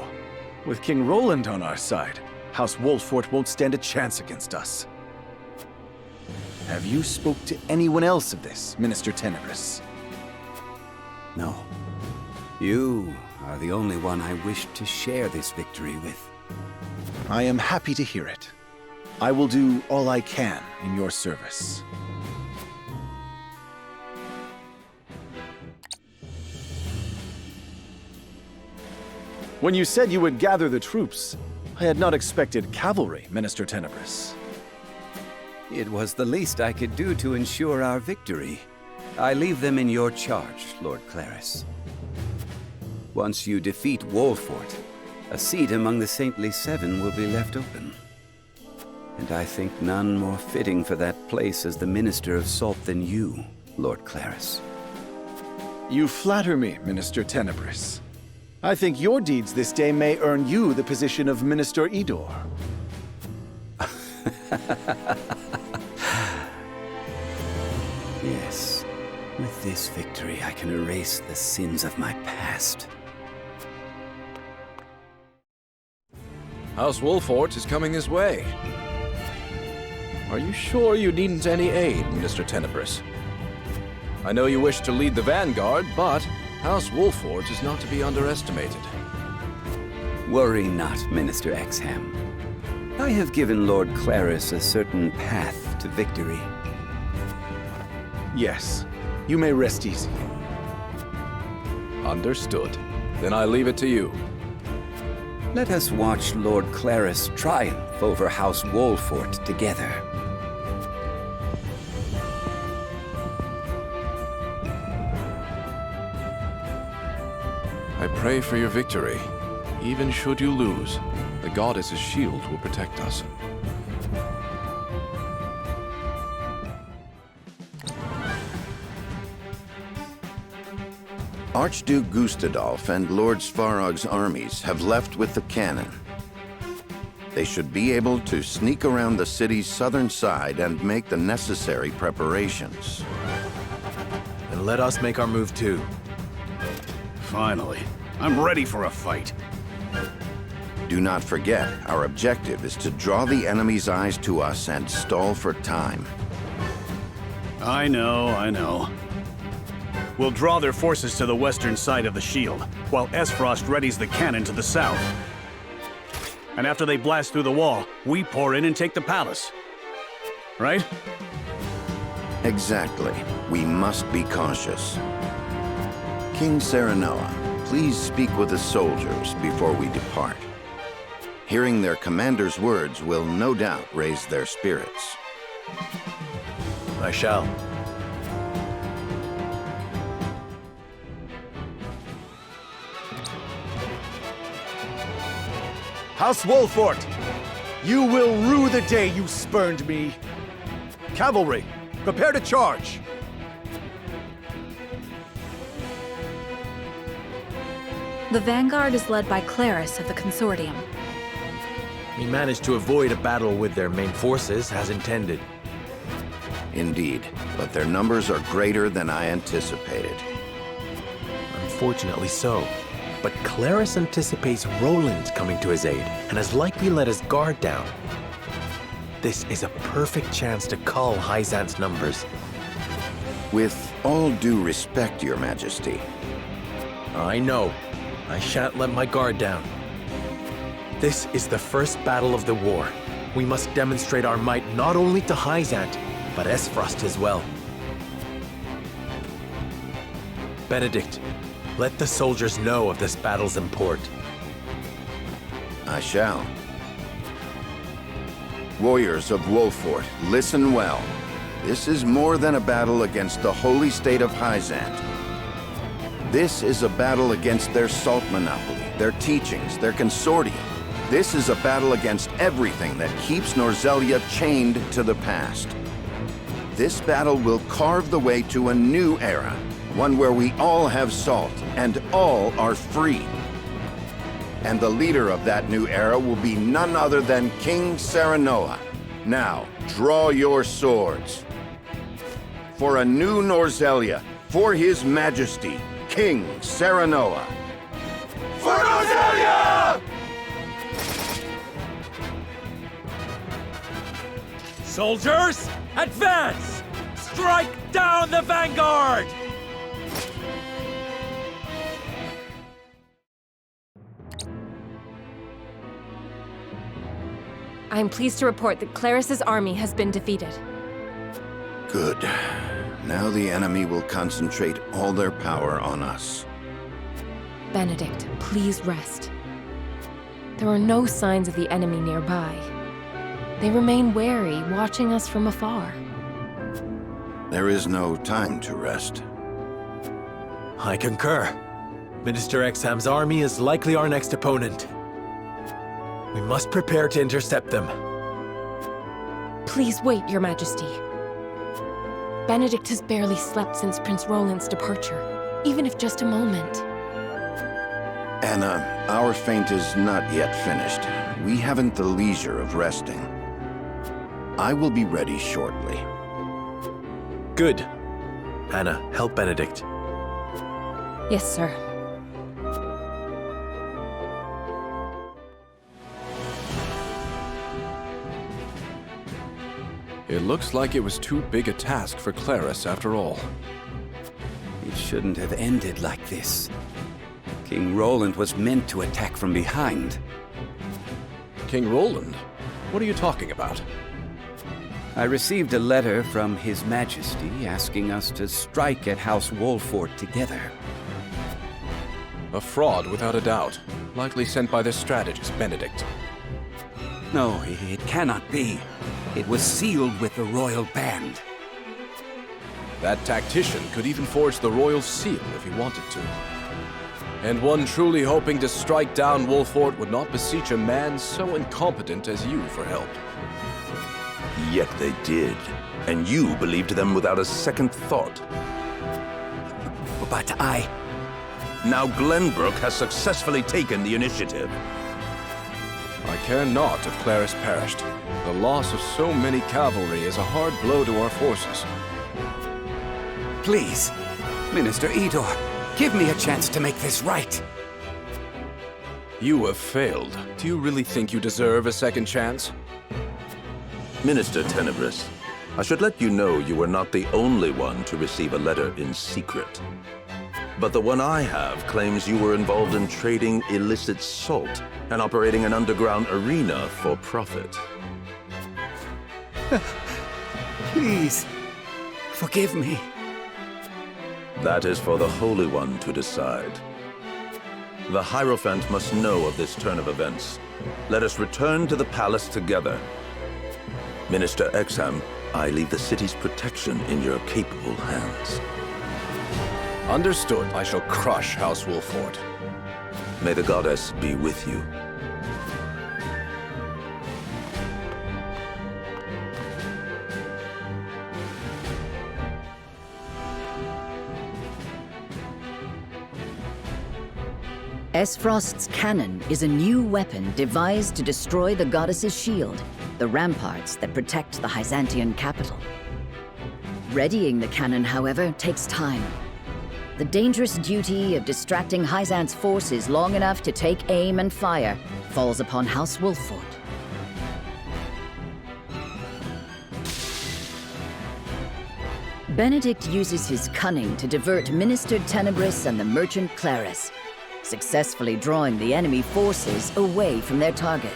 With King Roland on our side, House Wolfort won't stand a chance against us. Have you spoke to anyone else of this, Minister Tenebris? No. You are the only one I wish to share this victory with. I am happy to hear it. I will do all I can in your service. When you said you would gather the troops, I had not expected cavalry, Minister Tenebris. It was the least I could do to ensure our victory. I leave them in your charge, Lord Clarus. Once you defeat Wolfort, a seat among the Saintly Seven will be left open. And I think none more fitting for that place as the Minister of Salt than you, Lord Clarus. You flatter me, Minister Tenebris. I think your deeds this day may earn you the position of Minister Idor. Yes. With this victory, I can erase the sins of my past. House Wolfort is coming his way. Are you sure you needn't any aid, Minister Tenebris? I know you wish to lead the vanguard, but House Wolfort is not to be underestimated. Worry not, Minister Exham. I have given Lord Clarus a certain path to victory. Yes, you may rest easy. Understood. Then I leave it to you. Let us watch Lord Clarus triumph over House Wolfort together. I pray for your victory. Even should you lose, the goddess's shield will protect us. Archduke Gustadolf and Lord Svarog's armies have left with the cannon. They should be able to sneak around the city's southern side and make the necessary preparations. And let us make our move too. Finally. I'm ready for a fight. Do not forget, our objective is to draw the enemy's eyes to us and stall for time. I know. We'll draw their forces to the western side of the shield, while Esfrost readies the cannon to the south. And after they blast through the wall, we pour in and take the palace. Right? Exactly. We must be cautious. King Serenoa, please speak with the soldiers before we depart. Hearing their commander's words will no doubt raise their spirits. I shall. House Wolfort, you will rue the day you spurned me. Cavalry, prepare to charge. The vanguard is led by Clarus of the Consortium. We managed to avoid a battle with their main forces as intended. Indeed, but their numbers are greater than I anticipated. Unfortunately so. But Clarus anticipates Roland coming to his aid, and has likely let his guard down. This is a perfect chance to cull Hyzant's numbers. With all due respect, Your Majesty. I know. I shan't let my guard down. This is the first battle of the war. We must demonstrate our might not only to Hyzant, but Esfrost as well. Benedict, let the soldiers know of this battle's import. I shall. Warriors of Wolfort, listen well. This is more than a battle against the holy state of Hyzant. This is a battle against their salt monopoly, their teachings, their consortium. This is a battle against everything that keeps Norzelia chained to the past. This battle will carve the way to a new era, one where we all have salt and all are free. And the leader of that new era will be none other than King Serenoa. Now, draw your swords. For a new Norzelia, for His Majesty, King Serenoa. For Norzelia! Soldiers, advance! Strike down the vanguard! I am pleased to report that Clarus's army has been defeated. Good. Now the enemy will concentrate all their power on us. Benedict, please rest. There are no signs of the enemy nearby. They remain wary, watching us from afar. There is no time to rest. I concur. Minister Exham's army is likely our next opponent. We must prepare to intercept them. Please wait, Your Majesty. Benedict has barely slept since Prince Roland's departure, even if just a moment. Anna, our feint is not yet finished. We haven't the leisure of resting. I will be ready shortly. Good. Anna, help Benedict. Yes, sir. It looks like it was too big a task for Claris after all. It shouldn't have ended like this. King Roland was meant to attack from behind. King Roland? What are you talking about? I received a letter from His Majesty asking us to strike at House Wolfort together. A fraud, without a doubt. Likely sent by their strategist, Benedict. No, it cannot be. It was sealed with the royal band. That tactician could even forge the royal seal if he wanted to. And one truly hoping to strike down Wolfort would not beseech a man so incompetent as you for help. Yet they did, and you believed them without a second thought. But Now Glenbrook has successfully taken the initiative. I care not if Claris perished. The loss of so many cavalry is a hard blow to our forces. Please, Minister Idor, give me a chance to make this right. You have failed. Do you really think you deserve a second chance? Minister Tenebris, I should let you know you were not the only one to receive a letter in secret. But the one I have claims you were involved in trading illicit salt and operating an underground arena for profit. Please, forgive me. That is for the Holy One to decide. The Hierophant must know of this turn of events. Let us return to the palace together. Minister Exham, I leave the city's protection in your capable hands. Understood. I shall crush House Wolfort. May the goddess be with you. Esfrost's cannon is a new weapon devised to destroy the goddess's shield, the ramparts that protect the Hyzantian capital. Readying the cannon, however, takes time. The dangerous duty of distracting Hyzant's forces long enough to take aim and fire falls upon House Wolfort. Benedict uses his cunning to divert Minister Tenebris and the merchant Claris, successfully drawing the enemy forces away from their target.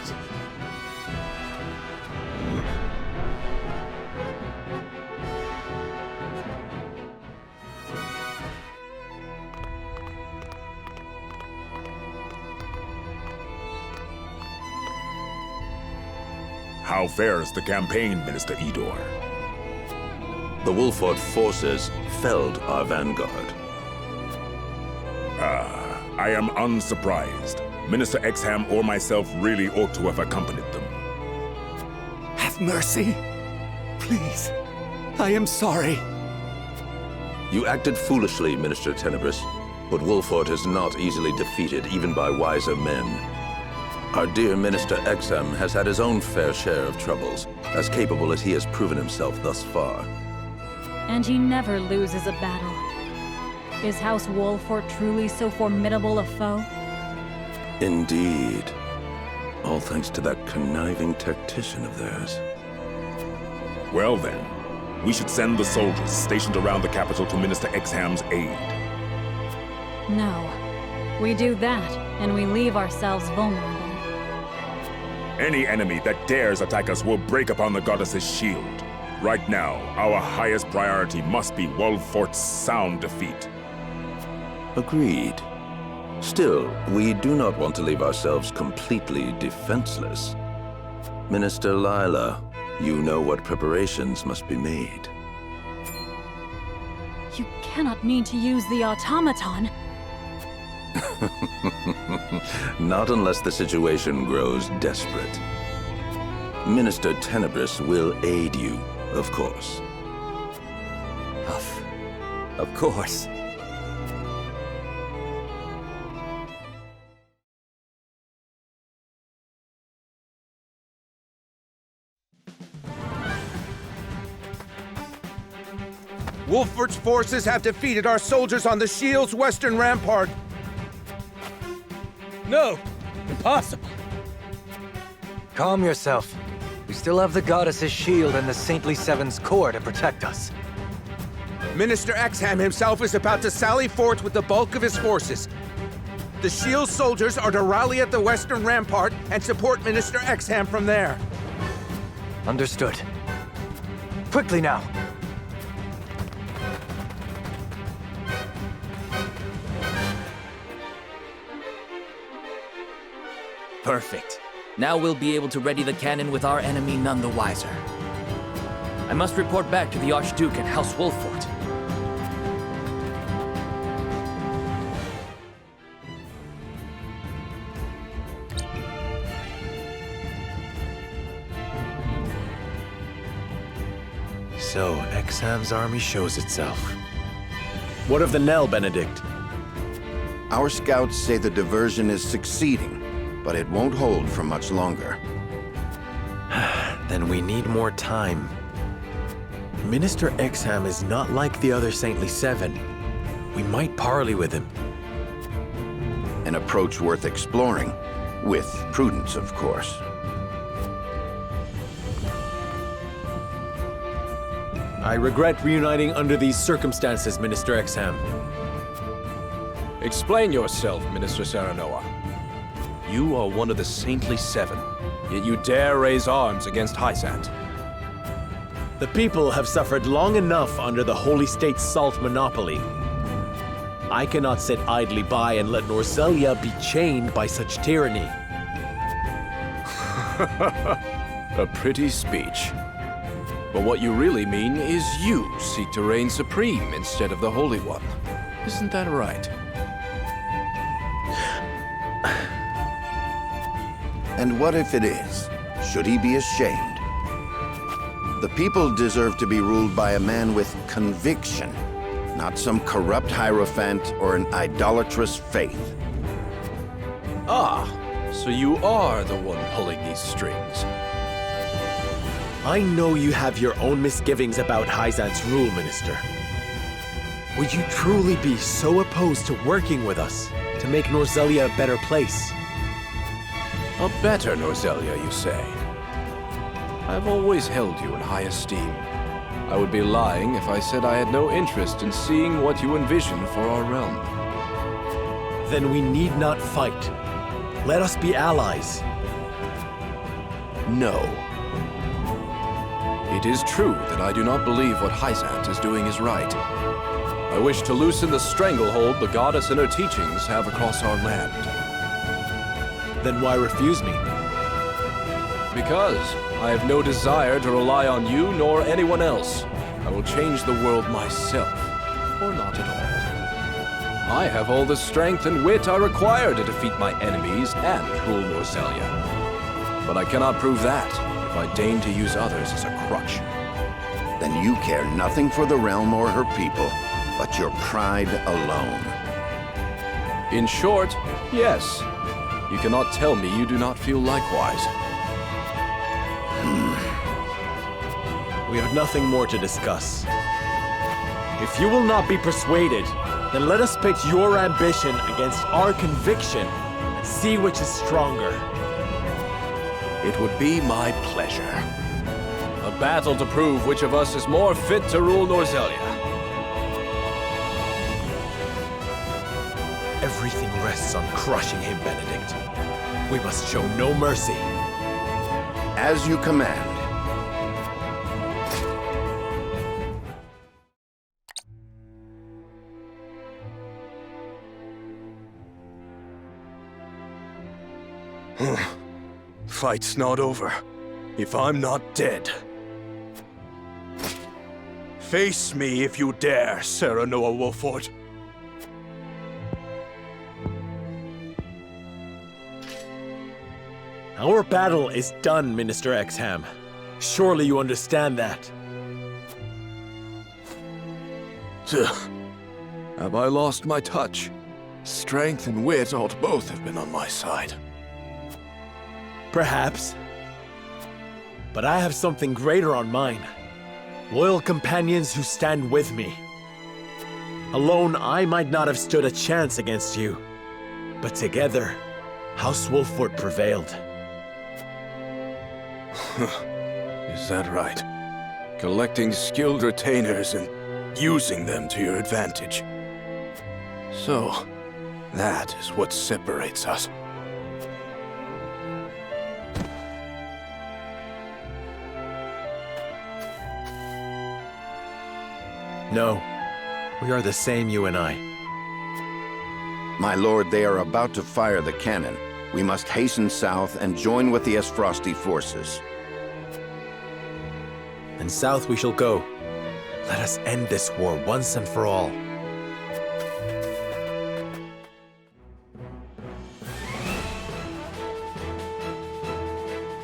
How fares the campaign, Minister Idor? The Wolfort forces felled our vanguard. I am unsurprised. Minister Exham or myself really ought to have accompanied them. Have mercy. Please. I am sorry. You acted foolishly, Minister Tenebris, but Wolfort is not easily defeated even by wiser men. Our dear Minister Exham has had his own fair share of troubles, as capable as he has proven himself thus far. And he never loses a battle. Is House Wolfort truly so formidable a foe? Indeed. All thanks to that conniving tactician of theirs. Well then, we should send the soldiers stationed around the capital to Minister Exham's aid. No. We do that, and we leave ourselves vulnerable. Any enemy that dares attack us will break upon the goddess's shield. Right now, our highest priority must be Wolfort's sound defeat. Agreed. Still, we do not want to leave ourselves completely defenseless. Minister Lila, you know what preparations must be made. You cannot mean to use the automaton. Not unless the situation grows desperate. Minister Tenebris will aid you, of course. Of course. Wolfort's forces have defeated our soldiers on the Shield's western rampart. No! Impossible! Calm yourself. We still have the Goddess's shield and the Saintly Seven's core to protect us. Minister Exham himself is about to sally forth with the bulk of his forces. The Shield soldiers are to rally at the western rampart and support Minister Exham from there. Understood. Quickly now! Perfect. Now we'll be able to ready the cannon with our enemy none the wiser. I must report back to the Archduke at House Wolfort. So, Exham's army shows itself. What of the Nell, Benedict? Our scouts say the diversion is succeeding, but it won't hold for much longer. Then we need more time. Minister Exham is not like the other Saintly Seven. We might parley with him. An approach worth exploring, with prudence, of course. I regret reuniting under these circumstances, Minister Exham. Explain yourself, Minister Serenoa. You are one of the Saintly Seven, yet you dare raise arms against Hyzant. The people have suffered long enough under the Holy State's salt monopoly. I cannot sit idly by and let Norzelia be chained by such tyranny. A pretty speech. But what you really mean is you seek to reign supreme instead of the Holy One. Isn't that right? And what if it is? Should he be ashamed? The people deserve to be ruled by a man with conviction, not some corrupt hierophant or an idolatrous faith. Ah, so you are the one pulling these strings. I know you have your own misgivings about Hyzant's rule, Minister. Would you truly be so opposed to working with us to make Norzelia a better place? A better Norzelia, you say? I've always held you in high esteem. I would be lying if I said I had no interest in seeing what you envision for our realm. Then we need not fight. Let us be allies. No. It is true that I do not believe what Hyzant is doing is right. I wish to loosen the stranglehold the goddess and her teachings have across our land. Then why refuse me? Because I have no desire to rely on you nor anyone else. I will change the world myself, or not at all. I have all the strength and wit I require to defeat my enemies and rule Norzelia. But I cannot prove that if I deign to use others as a crutch. Then you care nothing for the realm or her people, but your pride alone. In short, yes. You cannot tell me you do not feel likewise. We have nothing more to discuss. If you will not be persuaded, then let us pit your ambition against our conviction and see which is stronger. It would be my pleasure. A battle to prove which of us is more fit to rule Norzelia. Everything rests on crushing him, Benedict. We must show no mercy. As you command. Fight's not over, if I'm not dead. Face me if you dare, Serenoa Wolfort. Our battle is done, Minister Exham. Surely you understand that. Have I lost my touch? Strength and wit ought both have been on my side. Perhaps. But I have something greater on mine. Loyal companions who stand with me. Alone, I might not have stood a chance against you. But together, House Wolffort prevailed. Is that right? Collecting skilled retainers and using them to your advantage. So, that is what separates us. No, we are the same, you and I. My lord, they are about to fire the cannon. We must hasten south and join with the Esfrosti forces. And south we shall go. Let us end this war once and for all.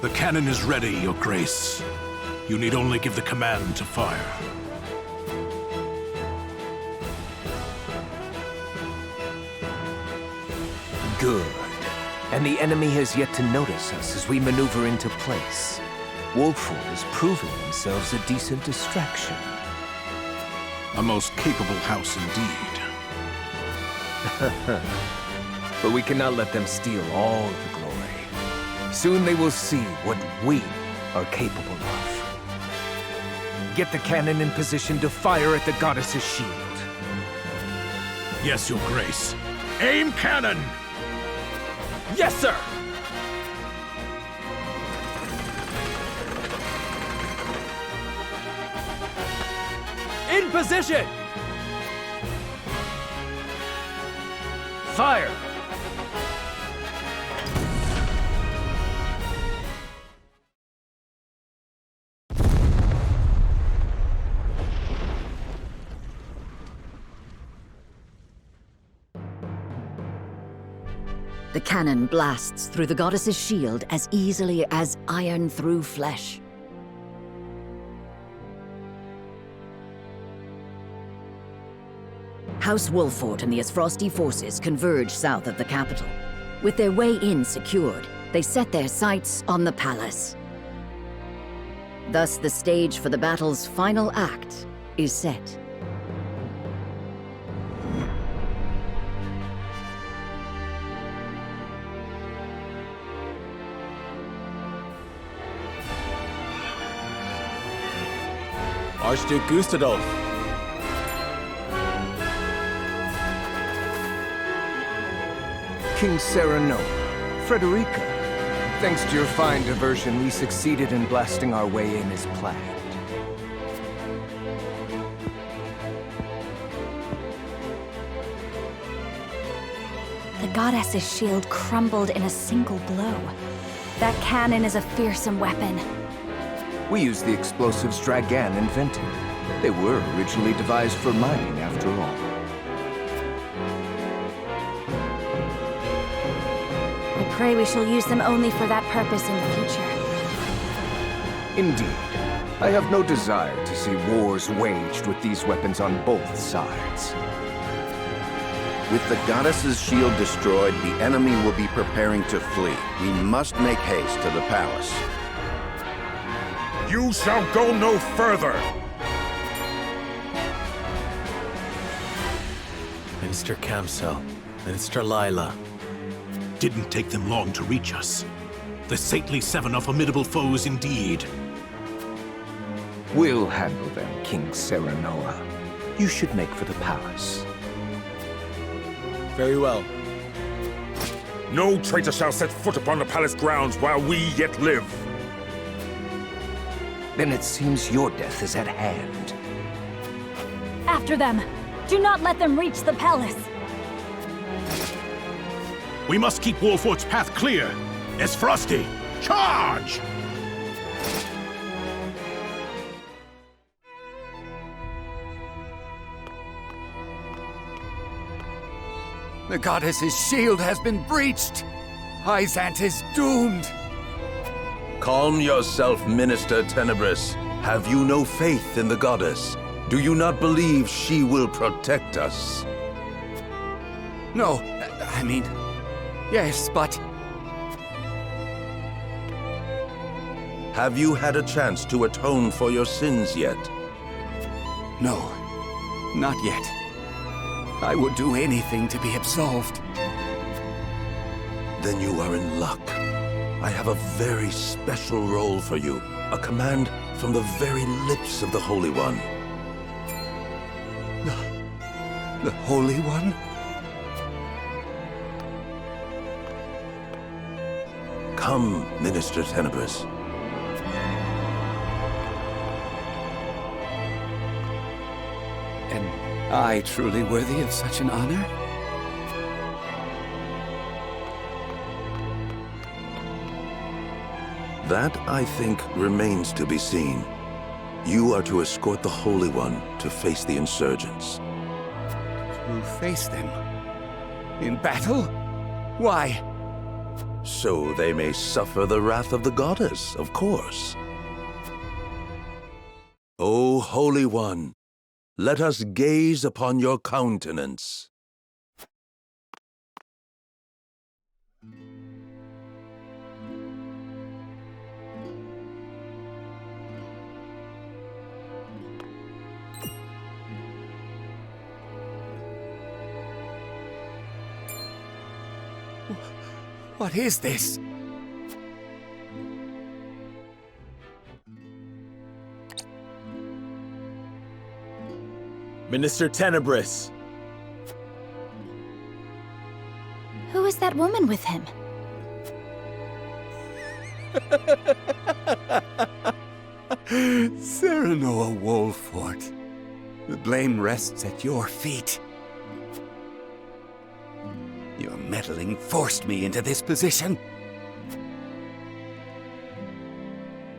The cannon is ready, Your Grace. You need only give the command to fire. Good. And the enemy has yet to notice us as we maneuver into place. Wolffort has proven themselves a decent distraction. A most capable house indeed. But we cannot let them steal all of the glory. Soon they will see what we are capable of. Get the cannon in position to fire at the goddess's shield. Yes, Your Grace. Aim cannon! Yes, sir! In position! Fire! The cannon blasts through the goddess's shield as easily as iron through flesh. House Wolffort and the Esfrosti forces converge south of the capital. With their way in secured, they set their sights on the palace. Thus, the stage for the battle's final act is set. Archduke Gustadolf. King Serenoa, Frederica. Thanks to your fine diversion, we succeeded in blasting our way in as planned. The goddess's shield crumbled in a single blow. That cannon is a fearsome weapon. We used the explosives Dragan invented. They were originally devised for mining, after all. I pray we shall use them only for that purpose in the future. Indeed. I have no desire to see wars waged with these weapons on both sides. With the goddess's shield destroyed, the enemy will be preparing to flee. We must make haste to the palace. You shall go no further! Minister Kamsel, Minister Lila. Didn't take them long to reach us. The saintly seven are formidable foes indeed. We'll handle them, King Serenoa. You should make for the palace. Very well. No traitor shall set foot upon the palace grounds while we yet live. Then it seems your death is at hand. After them! Do not let them reach the palace! We must keep Wolffort's path clear. Esfrosti, charge! The goddess's shield has been breached. Izant is doomed. Calm yourself, Minister Tenebris. Have you no faith in the goddess? Do you not believe she will protect us? No, I mean, yes, but... Have you had a chance to atone for your sins yet? No, not yet. I would do anything to be absolved. Then you are in luck. I have a very special role for you. A command from the very lips of the Holy One. The Holy One? Come, Minister Tenebris. Am I truly worthy of such an honor? That, I think, remains to be seen. You are to escort the Holy One to face the insurgents. To face them? In battle? Why? So they may suffer the wrath of the goddess, of course. O Holy One, let us gaze upon your countenance. What is this? Minister Tenebris. Who is that woman with him? Serenoa Wolfort. The blame rests at your feet. Your meddling forced me into this position.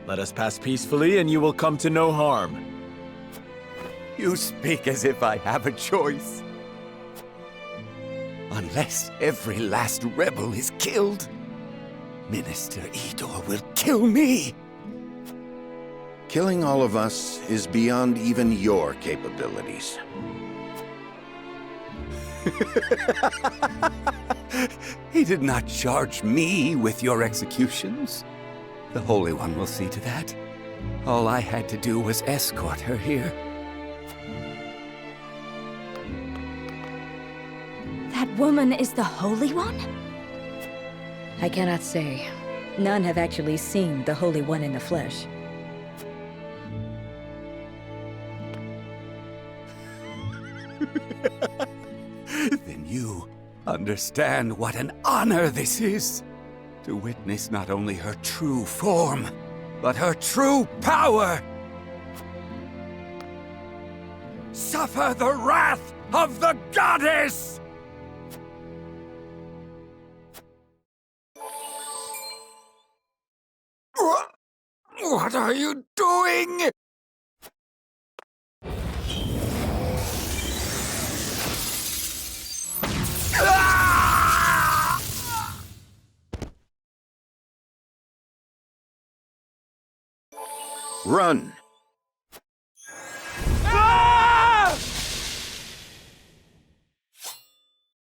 Let us pass peacefully and you will come to no harm. You speak as if I have a choice. Unless every last rebel is killed, Minister Idor will kill me. Killing all of us is beyond even your capabilities. He did not charge me with your executions. The Holy One will see to that. All I had to do was escort her here. That woman is the Holy One? I cannot say. None have actually seen the Holy One in the flesh. Then you understand what an honor this is. To witness not only her true form, but her true power. Suffer the wrath of the goddess! What are you doing? Run!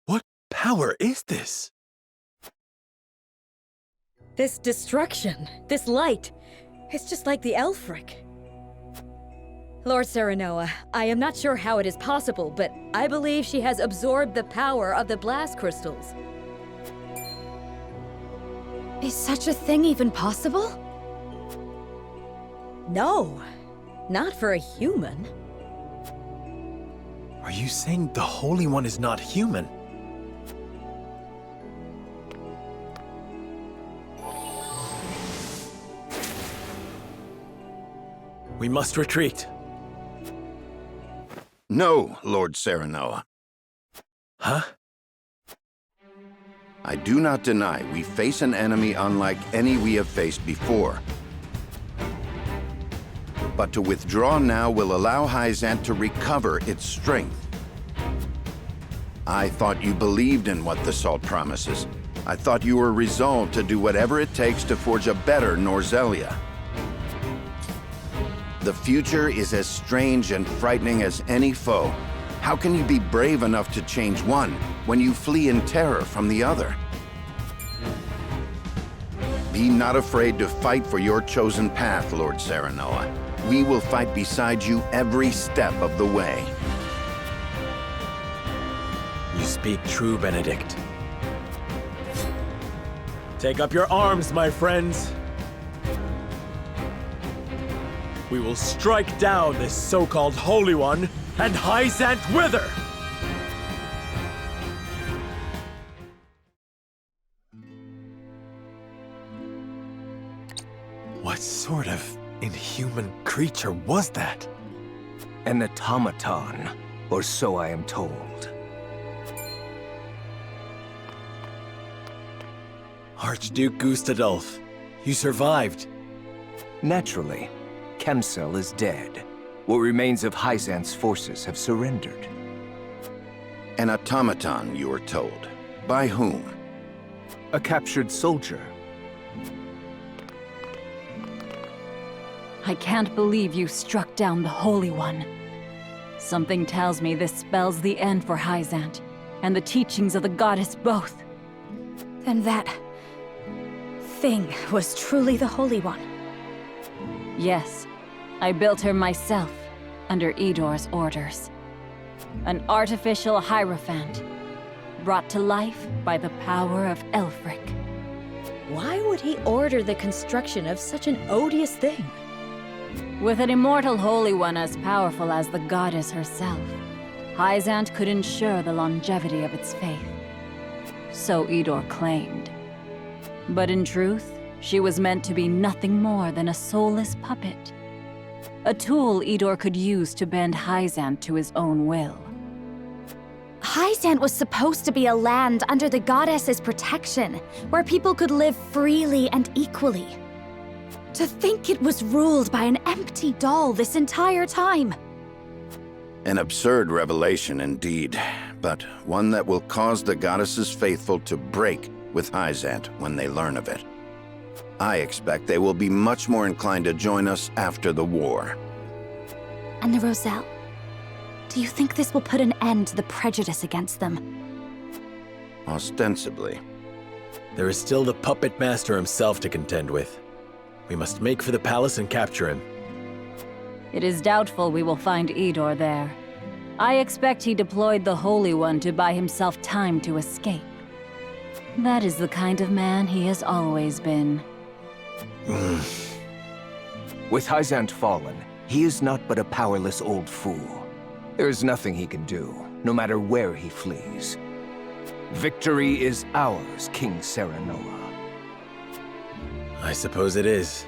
What power is this? This destruction, this light, it's just like the Elfric. Lord Serenoa, I am not sure how it is possible, but I believe she has absorbed the power of the blast crystals. Is such a thing even possible? No, not for a human. Are you saying the Holy One is not human? We must retreat. No, Lord Serenoa. Huh? I do not deny we face an enemy unlike any we have faced before. But to withdraw now will allow Hyzant to recover its strength. I thought you believed in what the Salt promises, I thought you were resolved to do whatever it takes to forge a better Norzelia. The future is as strange and frightening as any foe. How can you be brave enough to change one when you flee in terror from the other? Be not afraid to fight for your chosen path, Lord Serenoa. We will fight beside you every step of the way. You speak true, Benedict. Take up your arms, my friends. We will strike down this so-called Holy One and Hyzant wither! What sort of inhuman creature was that? An automaton, or so I am told. Archduke Gustadolf, you survived. Naturally. Kemsel is dead. What remains of Hyzant's forces have surrendered. An automaton, you were told. By whom? A captured soldier. I can't believe you struck down the Holy One. Something tells me this spells the end for Hyzant, and the teachings of the goddess both. Then that thing was truly the Holy One. Yes, I built her myself, under Idor's orders. An artificial Hierophant, brought to life by the power of Elfric. Why would he order the construction of such an odious thing? With an immortal Holy One as powerful as the goddess herself, Hyzant could ensure the longevity of its faith. So Idor claimed. But in truth, she was meant to be nothing more than a soulless puppet. A tool Idor could use to bend Hyzant to his own will. Hyzant was supposed to be a land under the goddess's protection, where people could live freely and equally. To think it was ruled by an empty doll this entire time. An absurd revelation indeed, but one that will cause the goddess's faithful to break with Hyzant when they learn of it. I expect they will be much more inclined to join us after the war. And the Roselle? Do you think this will put an end to the prejudice against them? Ostensibly. There is still the puppet master himself to contend with. We must make for the palace and capture him. It is doubtful we will find Idor there. I expect he deployed the Holy One to buy himself time to escape. That is the kind of man he has always been. With Hyzant fallen, he is not but a powerless old fool. There is nothing he can do, no matter where he flees. Victory is ours, King Serenoa. I suppose it is.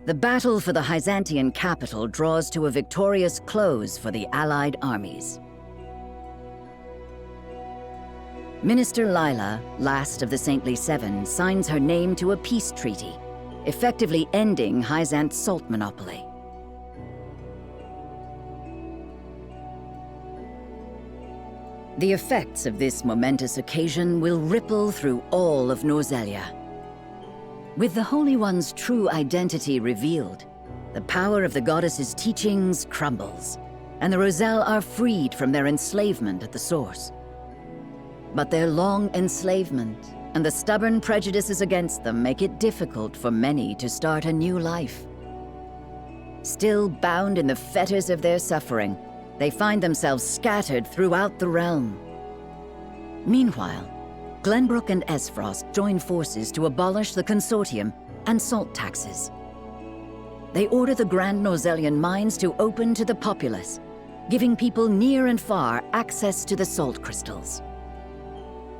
The battle for the Hyzantian capital draws to a victorious close for the Allied armies. Minister Lila, last of the Saintly Seven, signs her name to a peace treaty, effectively ending Hyzant's salt monopoly. The effects of this momentous occasion will ripple through all of Norzelia. With the Holy One's true identity revealed, the power of the goddess's teachings crumbles, and the Roselle are freed from their enslavement at the source. But their long enslavement and the stubborn prejudices against them make it difficult for many to start a new life. Still bound in the fetters of their suffering, they find themselves scattered throughout the realm. Meanwhile, Glenbrook and Esfrost join forces to abolish the Consortium and salt taxes. They order the Grand Norzelian mines to open to the populace, giving people near and far access to the salt crystals.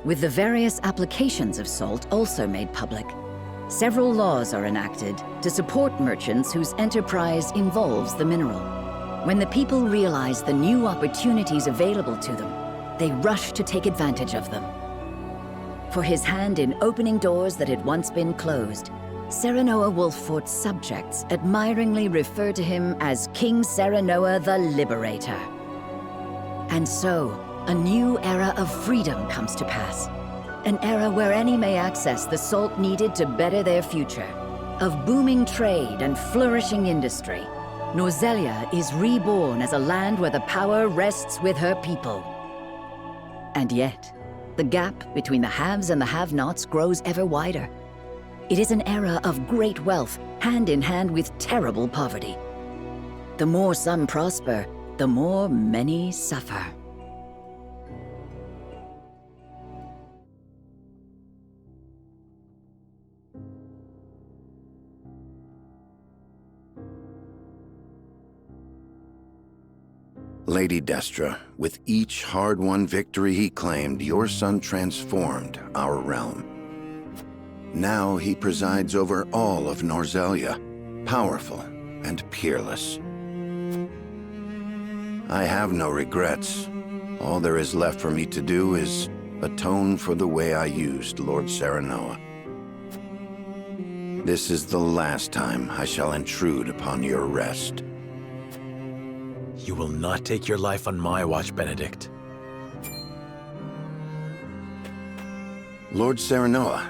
With the various applications of salt also made public, several laws are enacted to support merchants whose enterprise involves the mineral. When the people realize the new opportunities available to them, they rush to take advantage of them. For his hand in opening doors that had once been closed, Serenoa Wolffort's subjects admiringly refer to him as King Serenoa the Liberator. And so, a new era of freedom comes to pass. An era where any may access the salt needed to better their future. Of booming trade and flourishing industry, Norzelia is reborn as a land where the power rests with her people. And yet, the gap between the haves and the have-nots grows ever wider. It is an era of great wealth, hand in hand with terrible poverty. The more some prosper, the more many suffer. Lady Destra, with each hard-won victory he claimed, your son transformed our realm. Now he presides over all of Norzelia, powerful and peerless. I have no regrets. All there is left for me to do is atone for the way I used Lord Serenoa. This is the last time I shall intrude upon your rest. You will not take your life on my watch, Benedict. Lord Serenoa,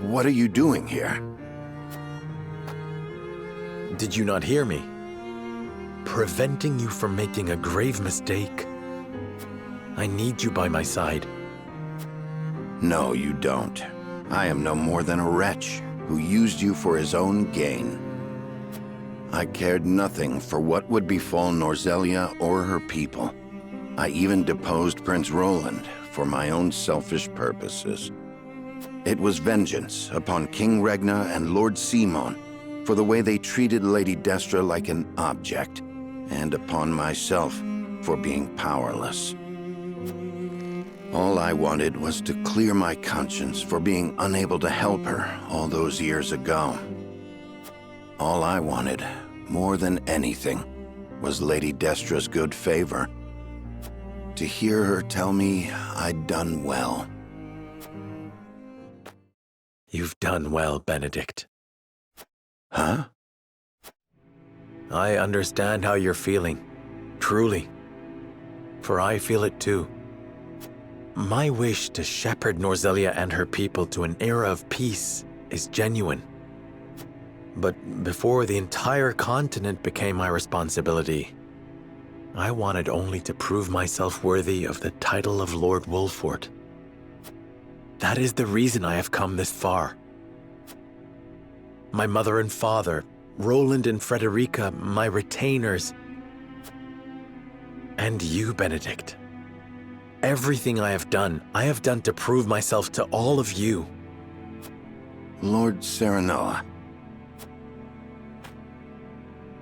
what are you doing here? Did you not hear me? Preventing you from making a grave mistake. I need you by my side. No, you don't. I am no more than a wretch who used you for his own gain. I cared nothing for what would befall Norzelia or her people. I even deposed Prince Roland for my own selfish purposes. It was vengeance upon King Regna and Lord Simon for the way they treated Lady Destra like an object, and upon myself for being powerless. All I wanted was to clear my conscience for being unable to help her all those years ago. All I wanted, more than anything, was Lady Destra's good favor. To hear her tell me I'd done well. You've done well, Benedict. Huh? I understand how you're feeling, truly. For I feel it too. My wish to shepherd Norzelia and her people to an era of peace is genuine. But before the entire continent became my responsibility, I wanted only to prove myself worthy of the title of Lord Wolffort. That is the reason I have come this far. My mother and father, Roland and Frederica, my retainers, and you, Benedict. Everything I have done to prove myself to all of you. Lord Serenoa.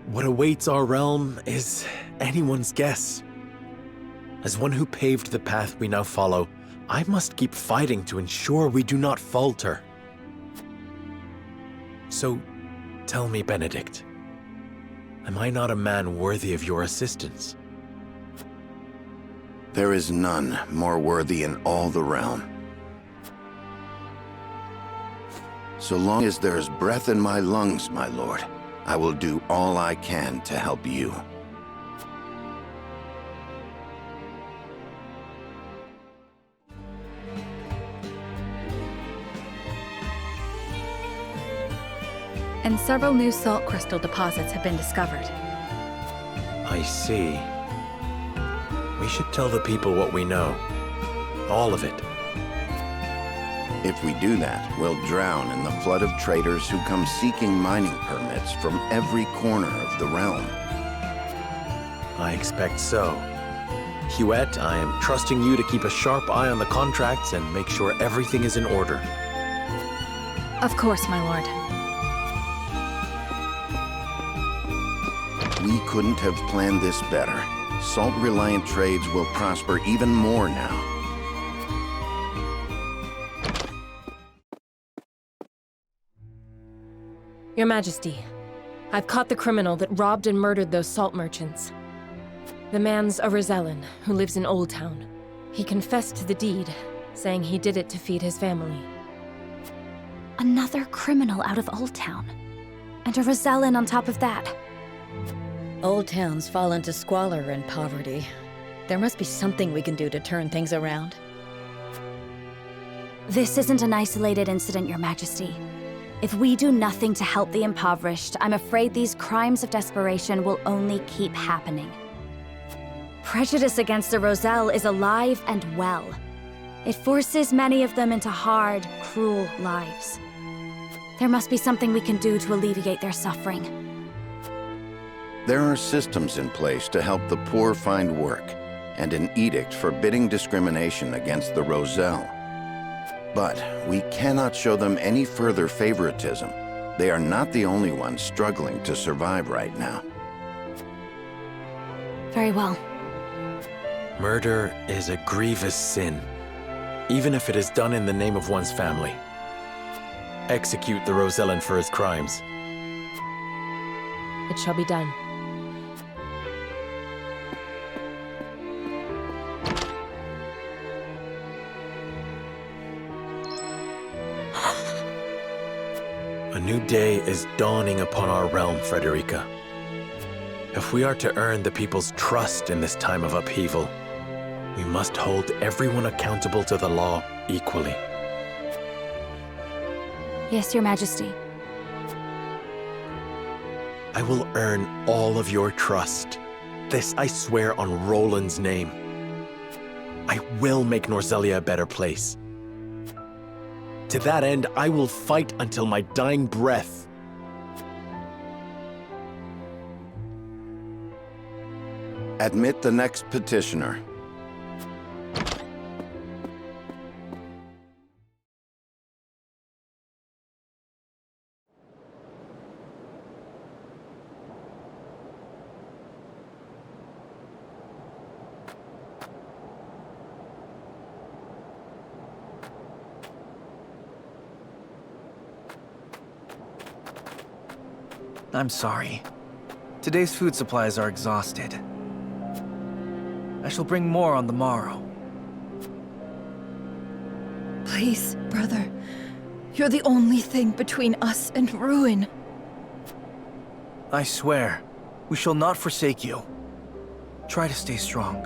What awaits our realm is anyone's guess. As one who paved the path we now follow, I must keep fighting to ensure we do not falter. So, tell me, Benedict, am I not a man worthy of your assistance? There is none more worthy in all the realm. So long as there is breath in my lungs, my lord, I will do all I can to help you. And several new salt crystal deposits have been discovered. I see. We should tell the people what we know. All of it. If we do that, we'll drown in the flood of traders who come seeking mining permits from every corner of the realm. I expect so. Huette, I am trusting you to keep a sharp eye on the contracts and make sure everything is in order. Of course, my lord. We couldn't have planned this better. Salt-reliant trades will prosper even more now. Your Majesty, I've caught the criminal that robbed and murdered those salt merchants. The man's a Rosellan who lives in Old Town. He confessed to the deed, saying he did it to feed his family. Another criminal out of Old Town. And a Rosellan on top of that. Old Town's fallen to squalor and poverty. There must be something we can do to turn things around. This isn't an isolated incident, Your Majesty. If we do nothing to help the impoverished, I'm afraid these crimes of desperation will only keep happening. Prejudice against the Roselle is alive and well. It forces many of them into hard, cruel lives. There must be something we can do to alleviate their suffering. There are systems in place to help the poor find work, and an edict forbidding discrimination against the Roselle. But we cannot show them any further favoritism. They are not the only ones struggling to survive right now. Very well. Murder is a grievous sin, even if it is done in the name of one's family. Execute the Rosellan for his crimes. It shall be done. A new day is dawning upon our realm, Frederica. If we are to earn the people's trust in this time of upheaval, we must hold everyone accountable to the law equally. Yes, Your Majesty. I will earn all of your trust. This I swear on Roland's name. I will make Norzelia a better place. To that end, I will fight until my dying breath. Admit the next petitioner. I'm sorry. Today's food supplies are exhausted. I shall bring more on the morrow. Please, brother. You're the only thing between us and ruin. I swear, we shall not forsake you. Try to stay strong.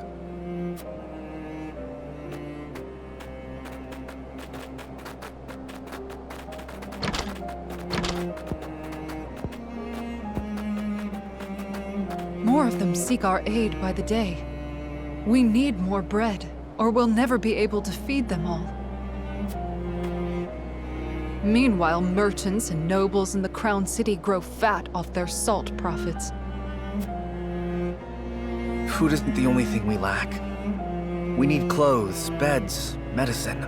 More of them seek our aid by the day. We need more bread, or we'll never be able to feed them all. Meanwhile, merchants and nobles in the Crown City grow fat off their salt profits. Food isn't the only thing we lack. We need clothes, beds, medicine.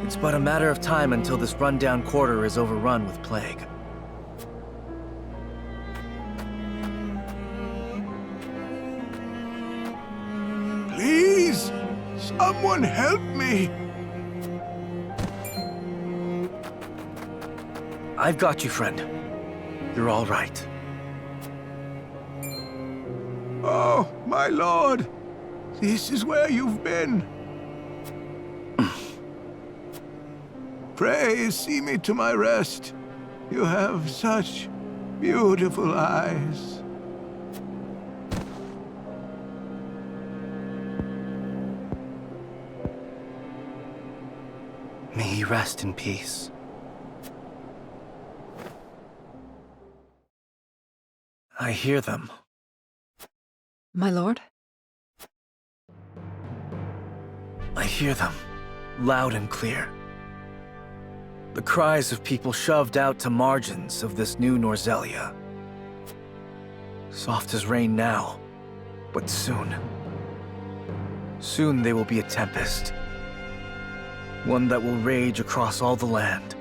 It's but a matter of time until this rundown quarter is overrun with plague. Please, someone help me! I've got you, friend. You're all right. Oh, my lord! This is where you've been. Pray see me to my rest. You have such beautiful eyes. May he rest in peace. I hear them. My lord? I hear them, loud and clear. The cries of people shoved out to margins of this new Norzelia. Soft as rain now, but soon. Soon they will be a tempest. One that will rage across all the land.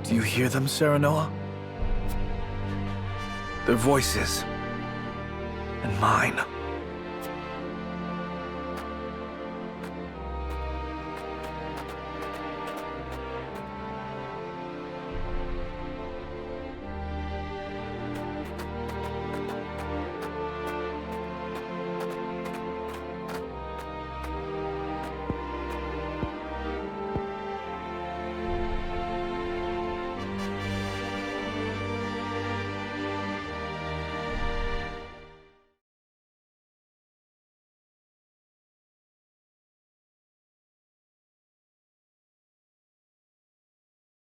Do you hear them, Serenoa? Their voices. And mine.